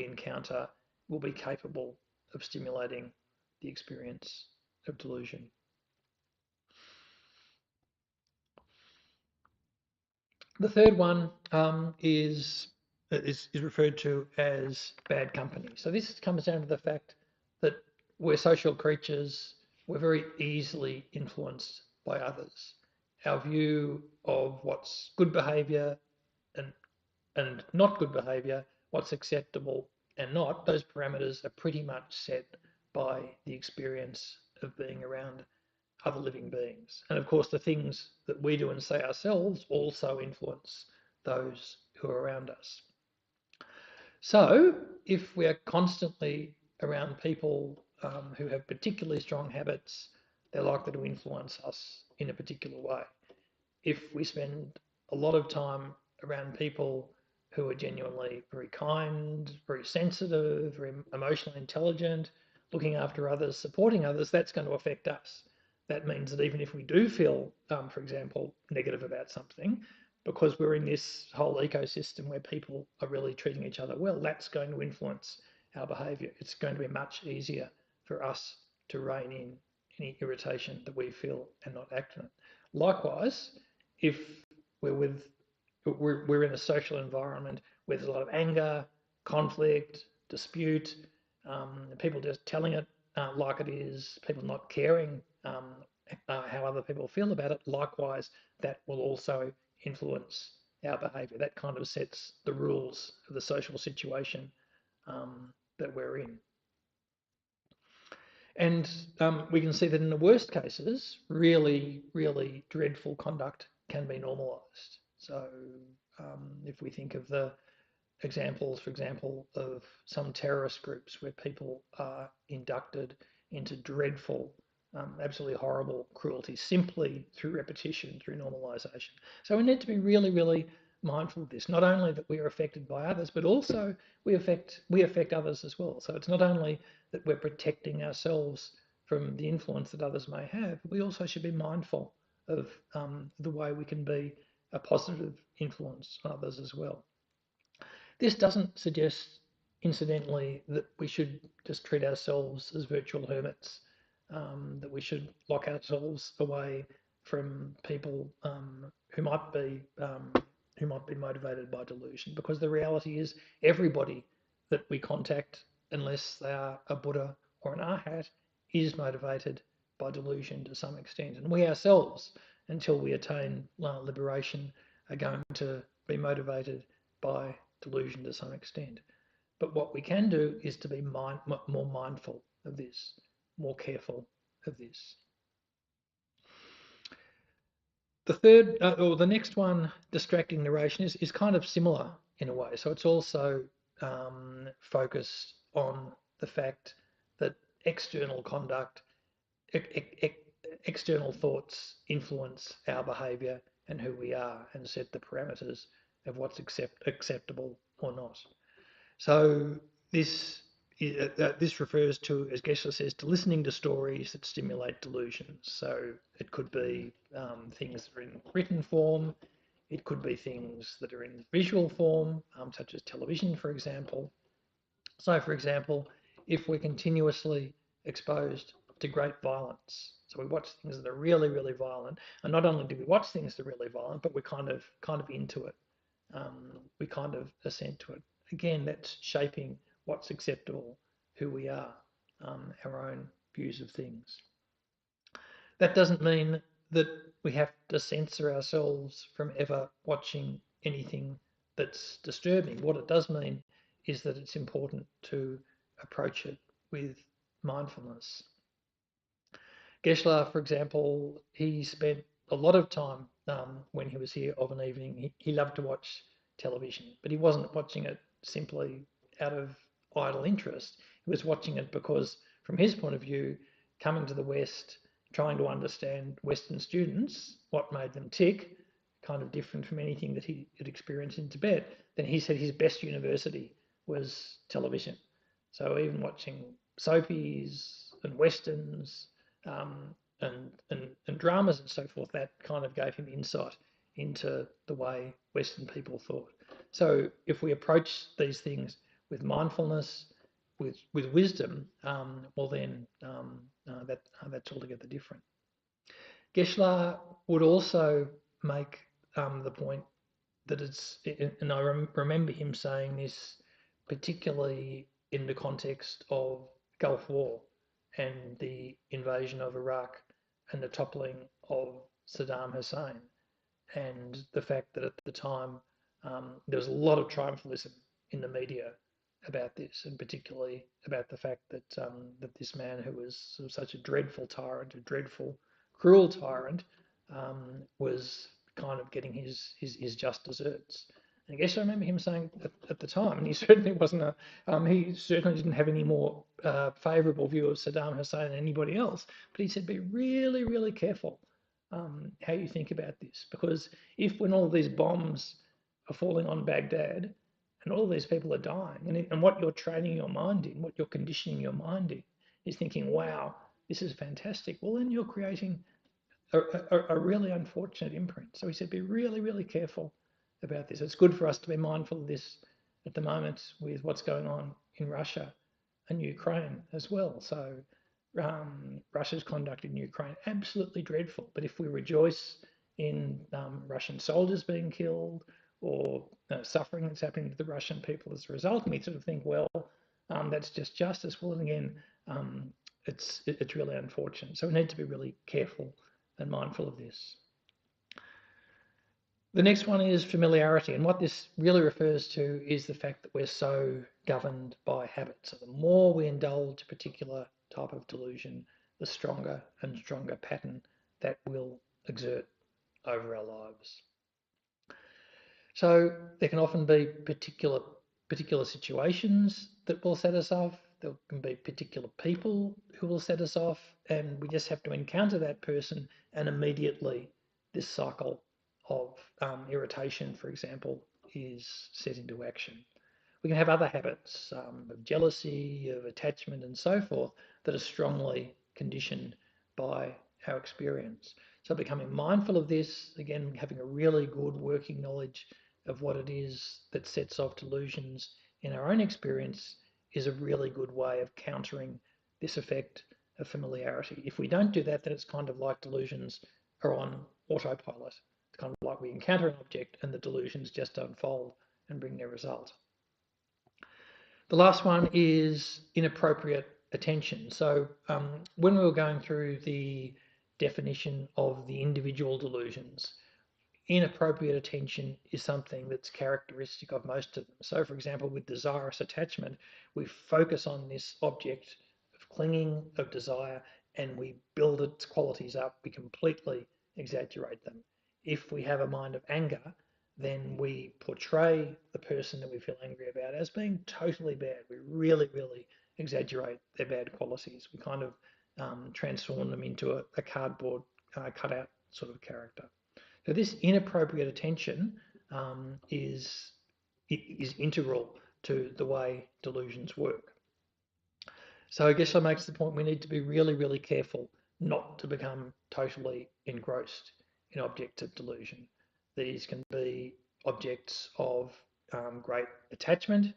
encounter will be capable of stimulating the experience of delusion. The third one is referred to as bad company. So this comes down to the fact that we're social creatures. We're very easily influenced by others. Our view of what's good behaviour and not good behaviour, what's acceptable and not, those parameters are pretty much set by the experience of being around other living beings. And of course, the things that we do and say ourselves also influence those who are around us. So if we are constantly around people who have particularly strong habits, they're likely to influence us in a particular way. if we spend a lot of time around people who are genuinely very kind, very sensitive, very emotionally intelligent, looking after others, supporting others, that's going to affect us. That means that even if we do feel, for example, negative about something, because we're in this whole ecosystem where people are really treating each other well, that's going to influence our behaviour. It's going to be much easier for us to rein in any irritation that we feel and not act on it. Likewise, if we're with we're in a social environment where there's a lot of anger, conflict, dispute, people just telling it like it is, people not caring how other people feel about it. Likewise, that will also influence our behaviour. That kind of sets the rules of the social situation that we're in. And we can see that in the worst cases, really, really dreadful conduct can be normalised. So if we think of the examples, for example, of some terrorist groups where people are inducted into dreadful, absolutely horrible cruelty simply through repetition, through normalisation. So we need to be really, really mindful of this. Not only that we are affected by others, but also we affect others as well. So it's not only that we're protecting ourselves from the influence that others may have, we also should be mindful of the way we can be a positive influence on others as well. This doesn't suggest, incidentally, that we should just treat ourselves as virtual hermits, that we should lock ourselves away from people who might be motivated by delusion. Because the reality is, everybody that we contact, unless they are a Buddha or an Arhat, is motivated by delusion to some extent. And we ourselves, until we attain liberation, are going to be motivated by delusion to some extent. But what we can do is to be more mindful of this, more careful of this. The third, or the next one, distracting narration, is kind of similar in a way. So it's also focused on the fact that external conduct, external thoughts influence our behaviour and who we are and set the parameters of what's acceptable or not. So this this refers to, as Geshe says, to listening to stories that stimulate delusions. So it could be things that are in written form. It could be things that are in visual form, such as television, for example. So, for example, if we're continuously exposed to great violence, so we watch things that are really, really violent, and not only do we watch things that are really violent, but we're kind of into it. We kind of assent to it. Again, that's shaping what's acceptable, who we are, our own views of things. That doesn't mean that we have to censor ourselves from ever watching anything that's disturbing. What it does mean is that it's important to approach it with mindfulness. Geshe, for example, he spent a lot of time when he was here of an evening. He loved to watch television, but he wasn't watching it simply out of idle interest. He was watching it because, from his point of view, coming to the West, trying to understand Western students, what made them tick, kind of different from anything that he had experienced in Tibet, then he said his best university was television. So even watching soapies and westerns and dramas and so forth, that kind of gave him insight into the way Western people thought. So if we approach these things with mindfulness, with wisdom, well then that's altogether different. Geshe would also make the point that it's, and I remember him saying this particularly in the context of Gulf War and the invasion of Iraq and the toppling of Saddam Hussein, and the fact that at the time there was a lot of triumphalism in the media about this, and particularly about the fact that that this man, who was sort of such a dreadful tyrant, a dreadful, cruel tyrant, was kind of getting his just desserts. And I guess I remember him saying at the time, and he certainly wasn't he certainly didn't have any more favourable view of Saddam Hussein than anybody else, but he said, be really, really careful how you think about this. Because if when all these bombs are falling on Baghdad and all these people are dying, and what you're training your mind in, what you're conditioning your mind in, is thinking, wow, this is fantastic, well, then you're creating a really unfortunate imprint. So he said, be really, really careful about this. It's good for us to be mindful of this at the moment with what's going on in Russia and Ukraine as well. So Russia's conduct in Ukraine, absolutely dreadful. But if we rejoice in Russian soldiers being killed or suffering that's happening to the Russian people as a result, and we sort of think, well, that's just justice. Well, and again, it's really unfortunate. So we need to be really careful and mindful of this. The next one is familiarity, and what this really refers to is the fact that we're so governed by habit. So the more we indulge a particular type of delusion, the stronger and stronger pattern that will exert over our lives. So there can often be particular situations that will set us off. There can be particular people who will set us off, and we just have to encounter that person, and immediately this cycle of irritation, for example, is set into action. We can have other habits of jealousy, of attachment, and so forth that are strongly conditioned by our experience. So becoming mindful of this, again, having a really good working knowledge of what it is that sets off delusions in our own experience is a really good way of countering this effect of familiarity. If we don't do that, then it's kind of like delusions are on autopilot. It's kind of like we encounter an object and the delusions just unfold and bring their result. The last one is inappropriate attention. So when we were going through the definition of the individual delusions, inappropriate attention is something that's characteristic of most of them. So for example, with desirous attachment, we focus on this object of clinging, of desire, and we build its qualities up. We completely exaggerate them. If we have a mind of anger, then we portray the person that we feel angry about as being totally bad. We really, really exaggerate their bad qualities. We kind of transform them into a cardboard cutout sort of character. So this inappropriate attention is integral to the way delusions work. So Geshe makes the point we need to be really, really careful not to become totally engrossed in objects of delusion. These can be objects of great attachment,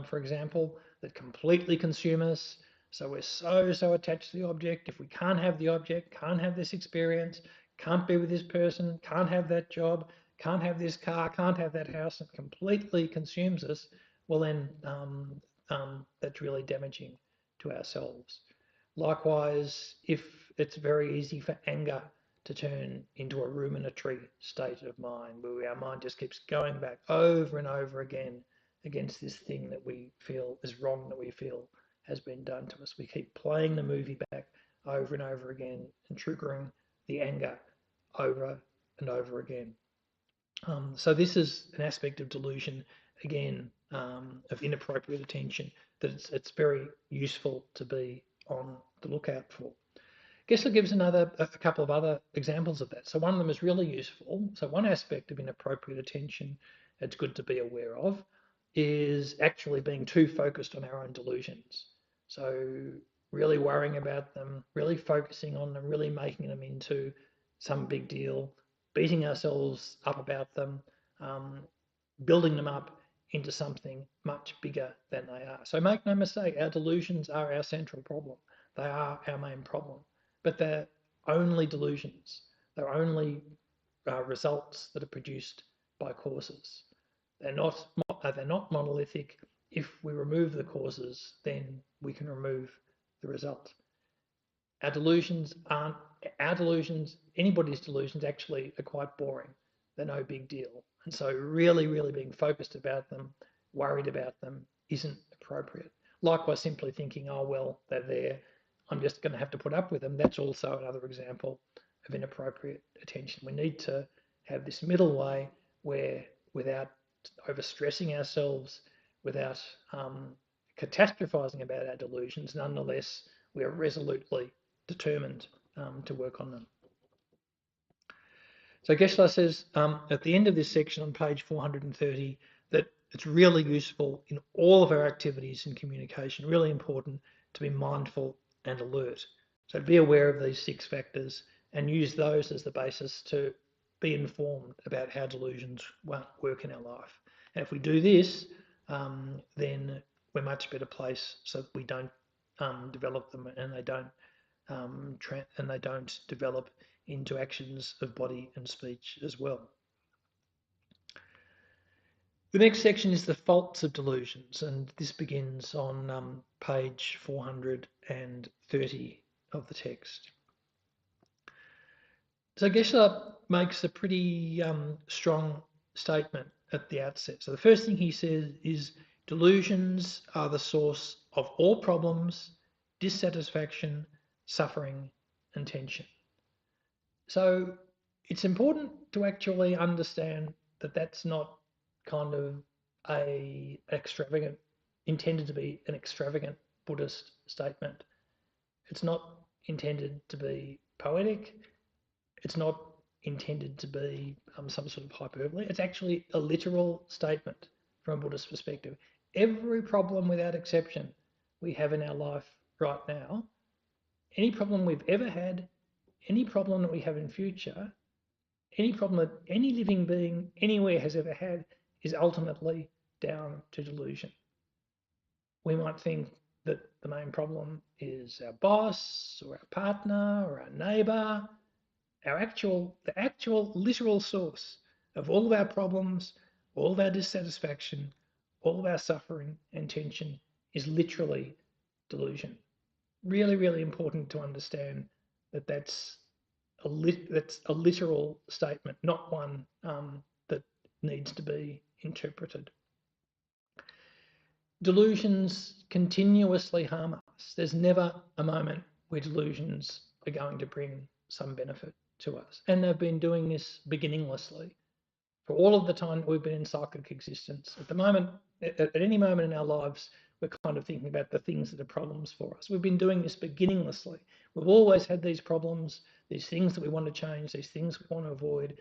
for example, that completely consume us. So we're so attached to the object. If we can't have the object, can't have this experience, can't be with this person, can't have that job, can't have this car, can't have that house, it completely consumes us, well then that's really damaging to ourselves. Likewise, if it's very easy for anger to turn into a ruminatory state of mind where our mind just keeps going back over and over again against this thing that we feel is wrong, that we feel has been done to us. We keep playing the movie back over and over again and triggering the anger over and over again. So this is an aspect of delusion, again, of inappropriate attention that it's very useful to be on the lookout for. Geshe gives a couple of other examples of that. So one of them is really useful. So one aspect of inappropriate attention it's good to be aware of is actually being too focused on our own delusions. So really worrying about them, really focusing on them, really making them into some big deal, beating ourselves up about them, um, building them up into something much bigger than they are. So make no mistake, our delusions are our central problem. They are our main problem, but they're only delusions. They're only results that are produced by causes. They're not monolithic. If we remove the causes, then we can remove the result. Our delusions aren't our delusions. Anybody's delusions actually are quite boring. They're no big deal, and so really, really being focused about them, worried about them, isn't appropriate. Likewise, simply thinking, "Oh well, they're there. I'm just going to have to put up with them." That's also another example of inappropriate attention. We need to have this middle way where, without overstressing ourselves, without catastrophizing about our delusions, nonetheless, we are resolutely determined to work on them. So Geshe says at the end of this section on page 430 that it's really useful in all of our activities and communication, really important to be mindful and alert. So be aware of these 6 factors and use those as the basis to be informed about how delusions work in our life. And if we do this, then we're a much better place so that we don't develop them and they don't develop into actions of body and speech as well. The next section is the faults of delusions, and this begins on page 430 of the text. So Geshe makes a pretty strong statement at the outset. So the first thing he says is delusions are the source of all problems, dissatisfaction, suffering, and tension. So it's important to actually understand that that's not kind of intended to be an extravagant Buddhist statement. It's not intended to be poetic. It's not intended to be some sort of hyperbole. It's actually a literal statement from a Buddhist perspective. Every problem without exception we have in our life right now, any problem we've ever had, any problem that we have in future, any problem that any living being anywhere has ever had is ultimately down to delusion. We might think that the main problem is our boss or our partner or our neighbour. The actual literal source of all of our problems, all of our dissatisfaction, all of our suffering and tension is literally delusion. Really, really important to understand that that's a literal statement, not one that needs to be interpreted. Delusions continuously harm us. There's never a moment where delusions are going to bring some benefit to us. And they've been doing this beginninglessly for all of the time we've been in cyclic existence. At the moment, at any moment in our lives, we're kind of thinking about the things that are problems for us. We've been doing this beginninglessly. We've always had these problems, these things that we want to change, these things we want to avoid,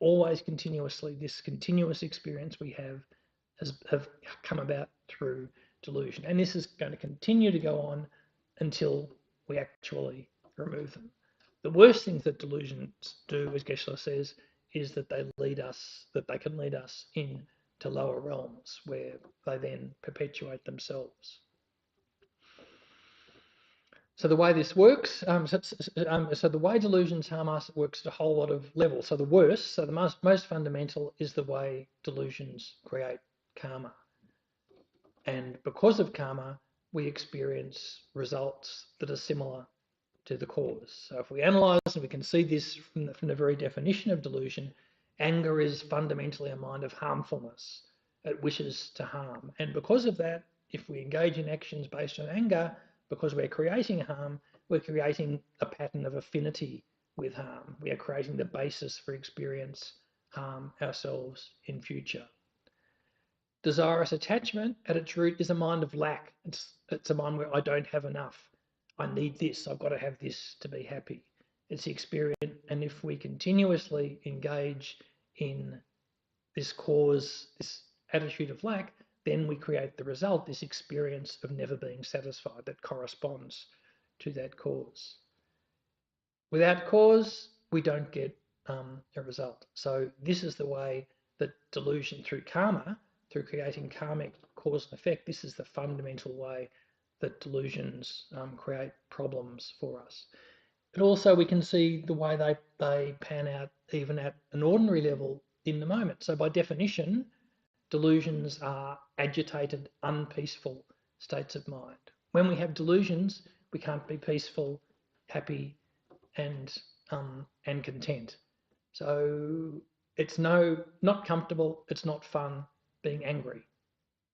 always continuously. This continuous experience we have come about through delusion. And this is going to continue to go on until we actually remove them. The worst things that delusions do, as Geshe says, is that they can lead us into lower realms where they then perpetuate themselves. So the way this works, so the way delusions harm us works at a whole lot of levels. So the worst, so the most fundamental is the way delusions create karma. And because of karma, we experience results that are similar to the cause. So if we analyse, and we can see this from the very definition of delusion, anger is fundamentally a mind of harmfulness. It wishes to harm. And because of that, if we engage in actions based on anger, because we're creating harm, we're creating a pattern of affinity with harm. We are creating the basis for experience harm ourselves in future. Desirous attachment at its root is a mind of lack. It's a mind where I don't have enough. I need this. I've got to have this to be happy. It's the experience. And if we continuously engage in this cause, this attitude of lack, then we create the result, this experience of never being satisfied that corresponds to that cause. Without cause, we don't get a result. So this is the way that delusion through karma, through creating karmic cause and effect, this is the fundamental way that delusions create problems for us. But also we can see the way they pan out even at an ordinary level in the moment. So by definition, delusions are agitated, unpeaceful states of mind. When we have delusions, we can't be peaceful, happy, and content. So it's not comfortable, it's not fun being angry.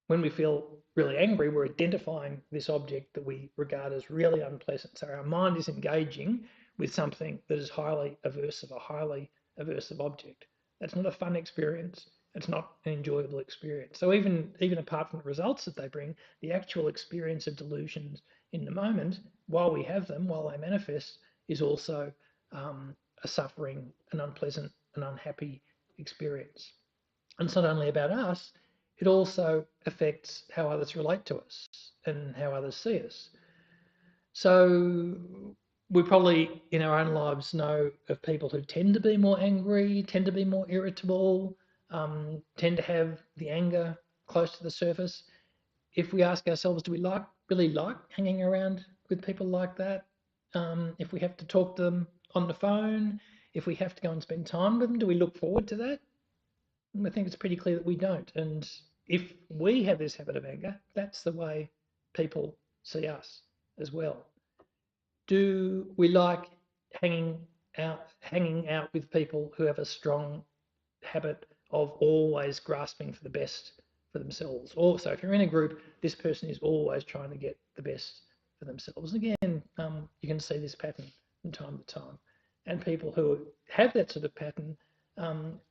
When we feel really angry, we're identifying this object that we regard as really unpleasant. So our mind is engaging with something that is highly aversive, a highly aversive object. That's not a fun experience. It's not an enjoyable experience. So even apart from the results that they bring, the actual experience of delusions in the moment, while we have them, while they manifest, is also a suffering, an unpleasant an unhappy experience. And it's not only about us, it also affects how others relate to us and how others see us. So we probably in our own lives know of people who tend to be more angry, tend to be more irritable, tend to have the anger close to the surface. If we ask ourselves, do we really like hanging around with people like that? If we have to talk to them on the phone, if we have to go and spend time with them, do we look forward to that? I think it's pretty clear that we don't. And if we have this habit of anger, that's the way people see us as well. Do we like hanging out with people who have a strong habit of always grasping for the best for themselves? Also, if you're in a group, this person is always trying to get the best for themselves. Again, you can see this pattern from time to time. And people who have that sort of pattern,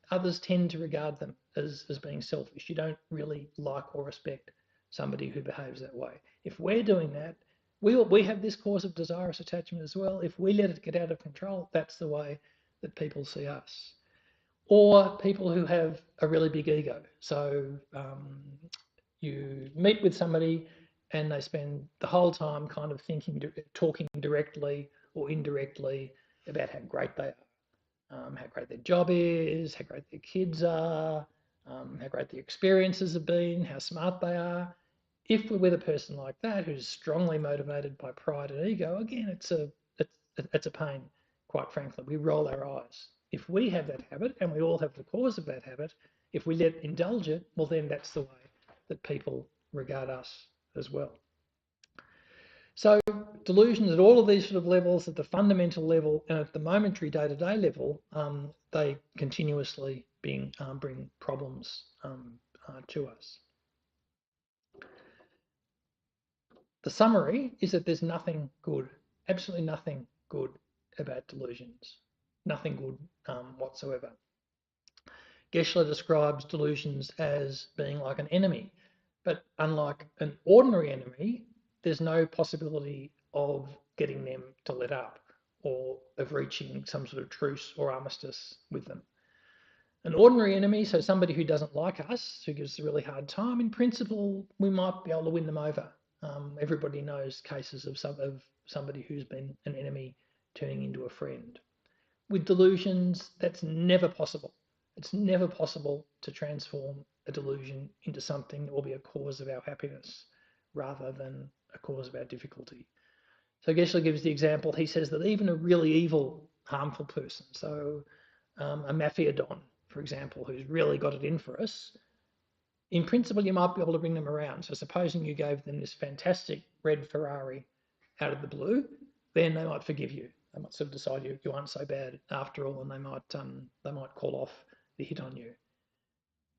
others tend to regard them as being selfish. You don't really like or respect somebody who behaves that way. If we're doing that, we have this cause of desirous attachment as well. If we let it get out of control, that's the way that people see us. Or people who have a really big ego. So you meet with somebody and they spend the whole time kind of talking directly or indirectly about how great they are, how great their job is, how great their kids are, how great their experiences have been, how smart they are. If we're with a person like that who's strongly motivated by pride and ego, again, it's a pain, quite frankly. We roll our eyes. If we have that habit, and we all have the cause of that habit, if we indulge it, well, then that's the way that people regard us as well. So delusions at all of these sort of levels, at the fundamental level and at the momentary day-to-day level, they continuously bring problems to us. The summary is that there's nothing good, absolutely nothing good about delusions, nothing good whatsoever. Geshe describes delusions as being like an enemy, but unlike an ordinary enemy, there's no possibility of getting them to let up or of reaching some sort of truce or armistice with them. An ordinary enemy, so somebody who doesn't like us, who gives us a really hard time, in principle, we might be able to win them over. Everybody knows cases of somebody who's been an enemy turning into a friend. With delusions, that's never possible. It's never possible to transform a delusion into something that will be a cause of our happiness rather than a cause of our difficulty. So Geshe gives the example, he says that even a really evil, harmful person, so a mafia don, for example, who's really got it in for us, in principle, you might be able to bring them around. So supposing you gave them this fantastic red Ferrari out of the blue, then they might forgive you. They might sort of decide you aren't so bad after all, and they might call off the hit on you.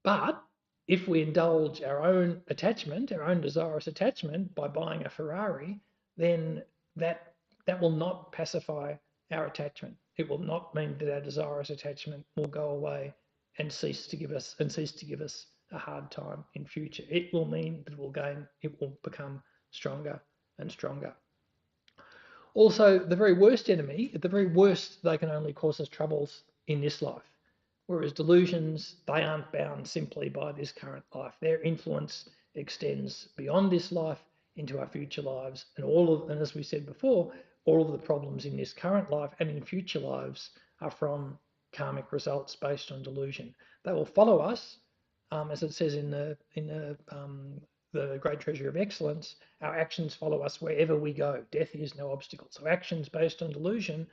But if we indulge our own attachment, our own desirous attachment by buying a Ferrari, then that will not pacify our attachment. It will not mean that our desirous attachment will go away and cease to give us a hard time in future. It will mean that it will become stronger and stronger. Also, the very worst enemy, at the very worst, they can only cause us troubles in this life. Whereas delusions, they aren't bound simply by this current life. Their influence extends beyond this life into our future lives. And as we said before, all of the problems in this current life and in future lives are from karmic results based on delusion. They will follow us, as it says in the Great Treasure of Excellence. Our actions follow us wherever we go. Death is no obstacle. So actions based on delusion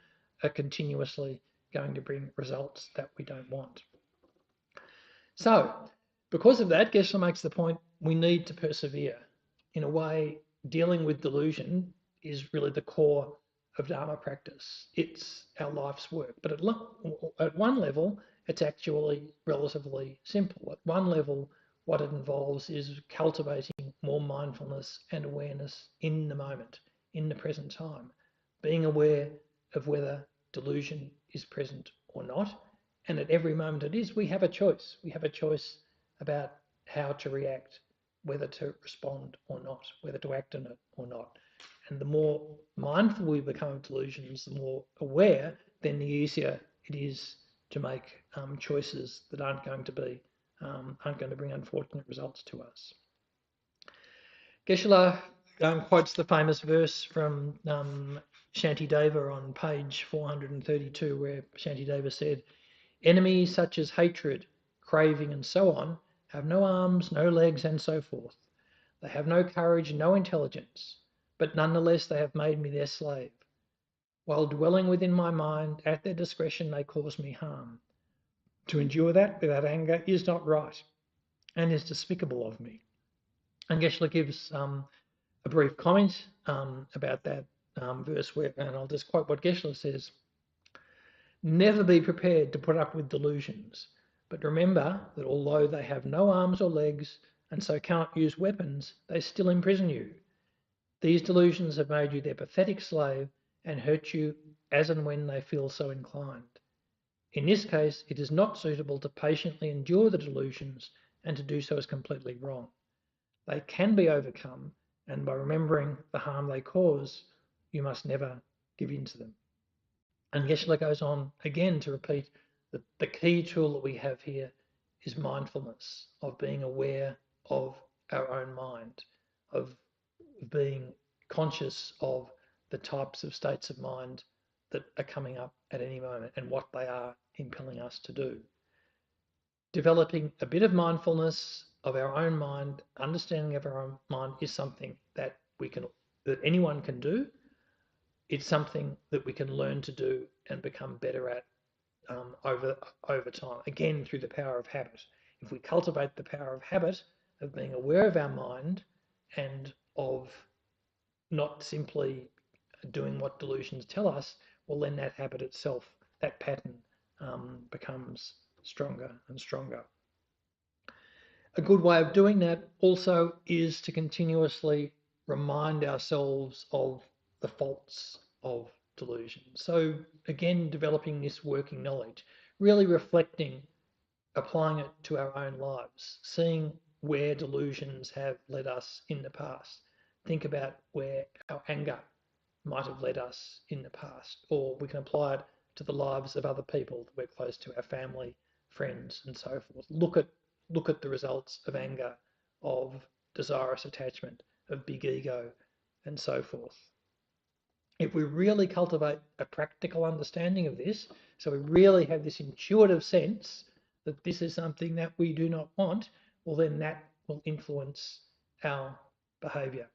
are continuously going to bring results that we don't want. So, because of that, Geshe makes the point we need to persevere. In a way, dealing with delusion is really the core of Dharma practice. It's our life's work. But at one level, it's actually relatively simple. At one level, what it involves is cultivating more mindfulness and awareness in the moment, in the present time, being aware of whether delusion is present or not. And at every moment it is, we have a choice. We have a choice about how to react, whether to respond or not, whether to act on it or not. And the more mindful we become of delusions, the more aware, then the easier it is to make choices that aren't going to bring unfortunate results to us. Geshe quotes the famous verse from Shantideva on page 432, where Shantideva said, "Enemies such as hatred, craving, and so on have no arms, no legs, and so forth. They have no courage, no intelligence, but nonetheless they have made me their slave. While dwelling within my mind, at their discretion they cause me harm. To endure that without anger is not right and is despicable of me." And Geshe gives a brief comment about that verse, and I'll just quote what Geshe says. "Never be prepared to put up with delusions, but remember that although they have no arms or legs and so cannot use weapons, they still imprison you. These delusions have made you their pathetic slave and hurt you as and when they feel so inclined. In this case, it is not suitable to patiently endure the delusions, and to do so is completely wrong. They can be overcome, and by remembering the harm they cause, you must never give in to them." And Geshe goes on again to repeat that the key tool that we have here is mindfulness, of being aware of our own mind, of being conscious of the types of states of mind that are coming up at any moment and what they are impelling us to do. Developing a bit of mindfulness of our own mind, understanding of our own mind, is something that anyone can do. It's something that we can learn to do and become better at over time, again through the power of habit. If we cultivate the power of habit, of being aware of our mind and of not simply doing what delusions tell us, well, then that habit itself, that pattern, becomes stronger and stronger. A good way of doing that also is to continuously remind ourselves of the faults of delusion. So again, developing this working knowledge, really reflecting, applying it to our own lives, seeing where delusions have led us in the past. Think about where our anger might have led us in the past, or we can apply it to the lives of other people that we're close to, our family, friends, and so forth. Look at the results of anger, of desirous attachment, of big ego, and so forth. If we really cultivate a practical understanding of this, so we really have this intuitive sense that this is something that we do not want, well, then that will influence our behavior.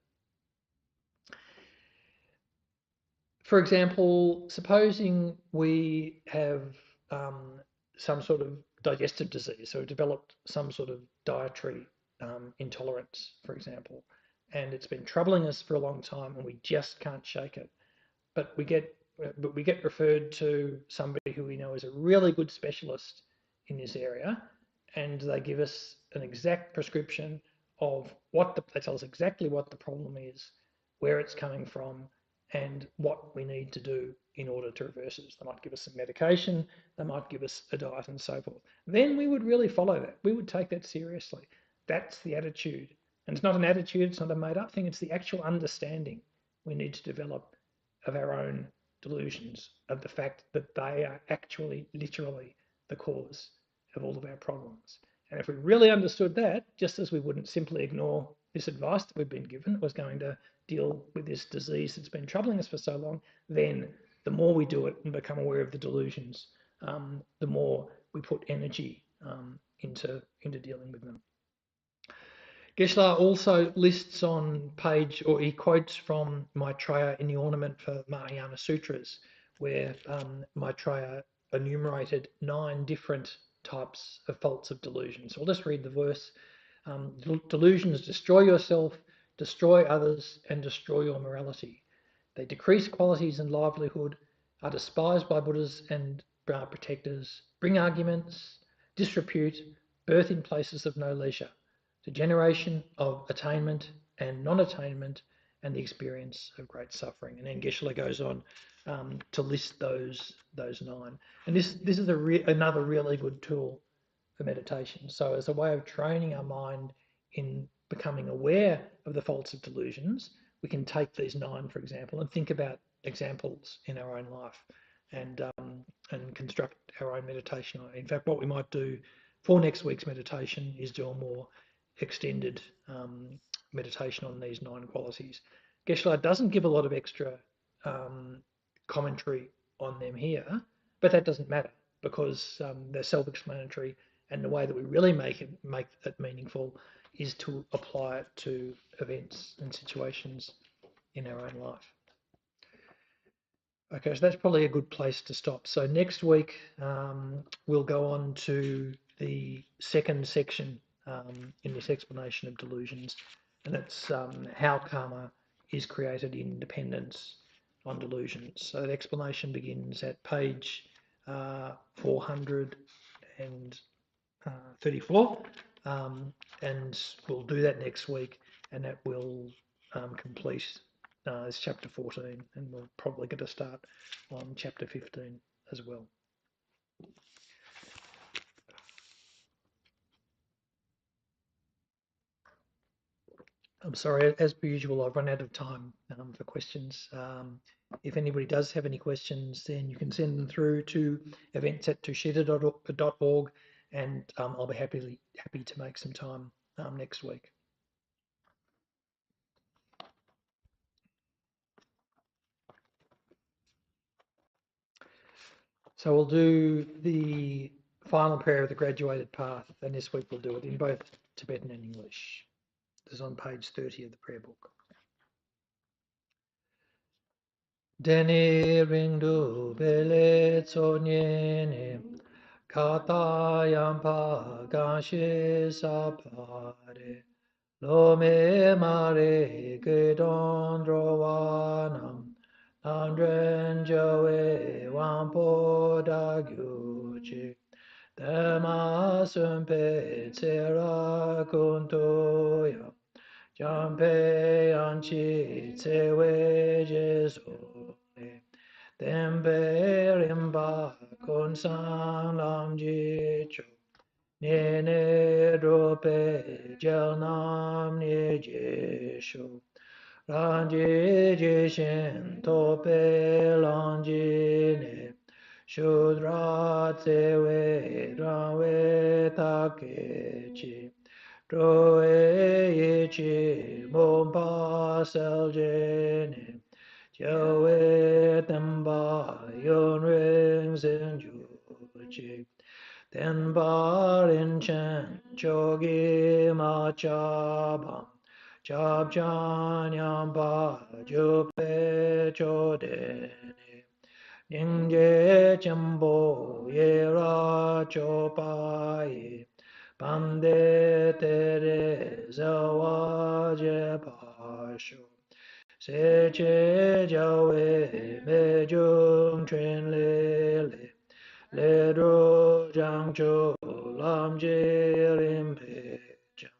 For example, supposing we have some sort of digestive disease, so we've developed some sort of dietary intolerance, for example, and it's been troubling us for a long time and we just can't shake it. But we get referred to somebody who we know is a really good specialist in this area, and they give us an exact prescription of they tell us exactly what the problem is, where it's coming from, and what we need to do in order to reverse it. They might give us some medication, they might give us a diet, and so forth. Then we would really follow that. We would take that seriously. That's the attitude. And it's not an attitude, it's not a made up thing, it's the actual understanding we need to develop of our own delusions, of the fact that they are actually, literally, the cause of all of our problems. And if we really understood that, just as we wouldn't simply ignore this advice that we've been given, was going to deal with this disease that's been troubling us for so long, then the more we do it and become aware of the delusions, the more we put energy into dealing with them. Geshe also lists on page, or he quotes from Maitreya in the ornament for Mahayana Sutras, where Maitreya enumerated 9 different types of faults of delusion. So I'll just read the verse. Delusions destroy yourself, destroy others, and destroy your morality. They decrease qualities and livelihood, are despised by Buddhas and protectors, bring arguments, disrepute, birth in places of no leisure, degeneration of attainment and non-attainment, and the experience of great suffering. And then Geshe goes on to list those 9. And this is another really good tool for meditation. So as a way of training our mind in becoming aware of the faults of delusions, we can take these 9, for example, and think about examples in our own life and construct our own meditation on it. In fact, what we might do for next week's meditation is do a more extended meditation on these 9 qualities. Geshe doesn't give a lot of extra commentary on them here, but that doesn't matter because they're self-explanatory, and the way that we really make it meaningful is to apply it to events and situations in our own life. Okay, so that's probably a good place to stop. So next week we'll go on to the second section in this explanation of delusions, and that's how karma is created in dependence on delusions. So that explanation begins at page 434, and we'll do that next week, and that will complete it's chapter 14, and we'll probably get a start on chapter 15 as well. I'm sorry, as per usual, I've run out of time for questions. If anybody does have any questions, then you can send them through to events@tushita.org, and I'll be happy to make some time next week. So we'll do the final prayer of the graduated path, and this week we'll do it in both Tibetan and English. This is on page 30 of the prayer book. Deni ringdu bele tsonyene kata yampa ganshe sapare lome mare gedon drowanam andren jawe wampo dagyuchi dema sumpe tsera kuntoya jampe anchi tsewe jesu tempe rimba konsang lam jicho nene drope jalnam ni jeshu ranji jishin tope lanji ne shudra tsewe ranwe takechi droe ichi mompa seljene Joe Temba Yon Rings in Juji Tenba in Chen Chogi Machaba Chab Chan Yamba Jupe Chodeni Ningye Chambo Yera Chopai Pande Tere Zawaje Pasho Seche Jawe Mejung Tren Lele Ledro Jangcho Lam Jirim Pecham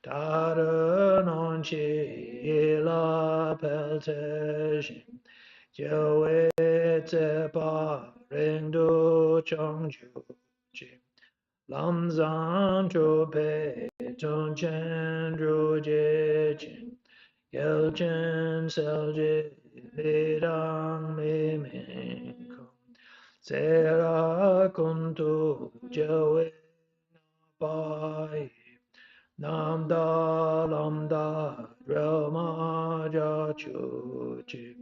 Tara Nonchi Ila Pelteshin Jawe Tsepa Ringdo Chongju Lam Zan Chope Ton Chendro Jechin Yelchen Selje Vedang Mimiko Sera Kuntu Jawe Pai Namda Lamda Rama Jachuchi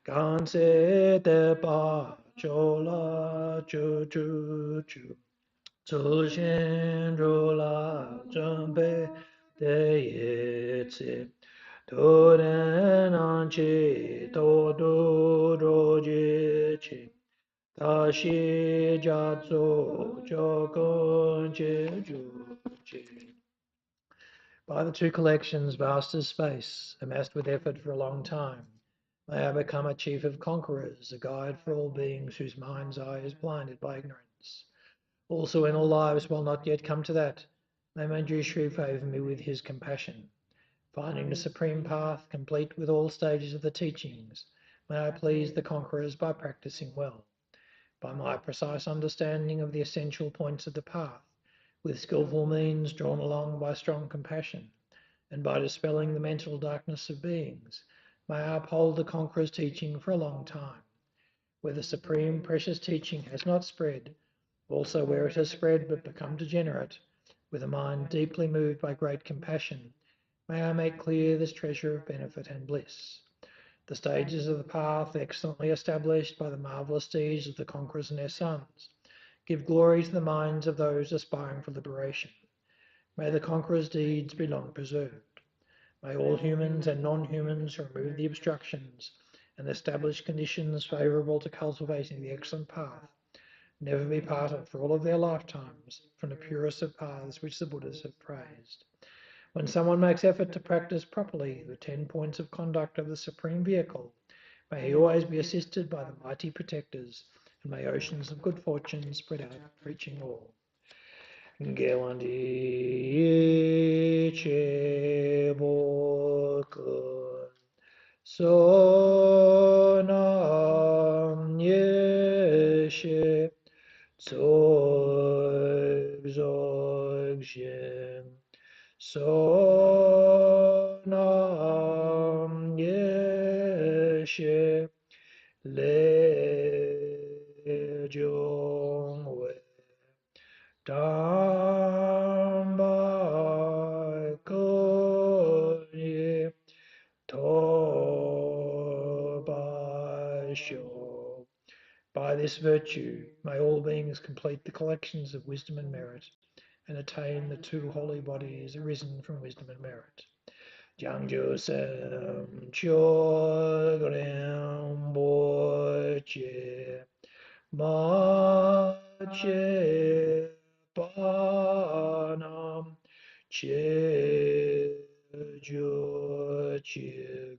Kanse Tepa Chola Chu Zushin Rula Jumbe De Yitsi Toden Anchi Todo Rojichi Tashi Jatsu Jokun Juji. By the 2 collections, vast as space, amassed with effort for a long time, may I become a chief of conquerors, a guide for all beings whose mind's eye is blinded by ignorance. Also in all lives while not yet come to that, may Manjushri favour me with his compassion. Finding the supreme path, complete with all stages of the teachings, may I please the conquerors by practicing well. By my precise understanding of the essential points of the path, with skillful means drawn along by strong compassion, and by dispelling the mental darkness of beings, may I uphold the conqueror's teaching for a long time. where the supreme precious teaching has not spread, also where it has spread but become degenerate, with a mind deeply moved by great compassion, may I make clear this treasure of benefit and bliss. The stages of the path, excellently established by the marvellous deeds of the conquerors and their sons, give glory to the minds of those aspiring for liberation. May the conquerors' deeds be long preserved. May all humans and non-humans remove the obstructions and establish conditions favourable to cultivating the excellent path, never be parted for all of their lifetimes from the purest of paths which the Buddhas have praised. When someone makes effort to practice properly the 10 points of conduct of the Supreme Vehicle, may he always be assisted by the mighty protectors, and may oceans of good fortune spread out, reaching all. Gewandi Chebokun Sonam Yeshe Zog Zog Shem Sonam Yeshe Le Jong We Damba Kunye Toba Sho. By this virtue may all beings complete the collections of wisdom and merit and attain the two holy bodies arisen from wisdom and merit. Jiangju Sem Chogram Boche Ma Che Panam Che Ju Chi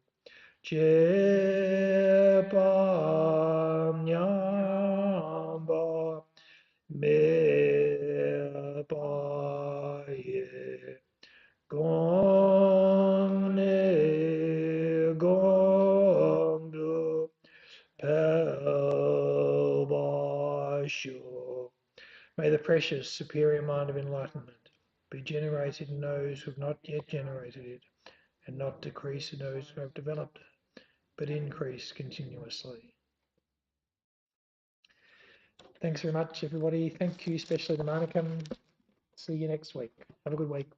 Che Pam Nyamba Me Pa Ye Gong Ne Gong Du Pel Ba Shu. May the precious superior mind of enlightenment be generated in those who have not yet generated it, and not decrease in those who have developed it, but increase continuously. Thanks very much, everybody. Thank you, especially to Monica. See you next week. Have a good week.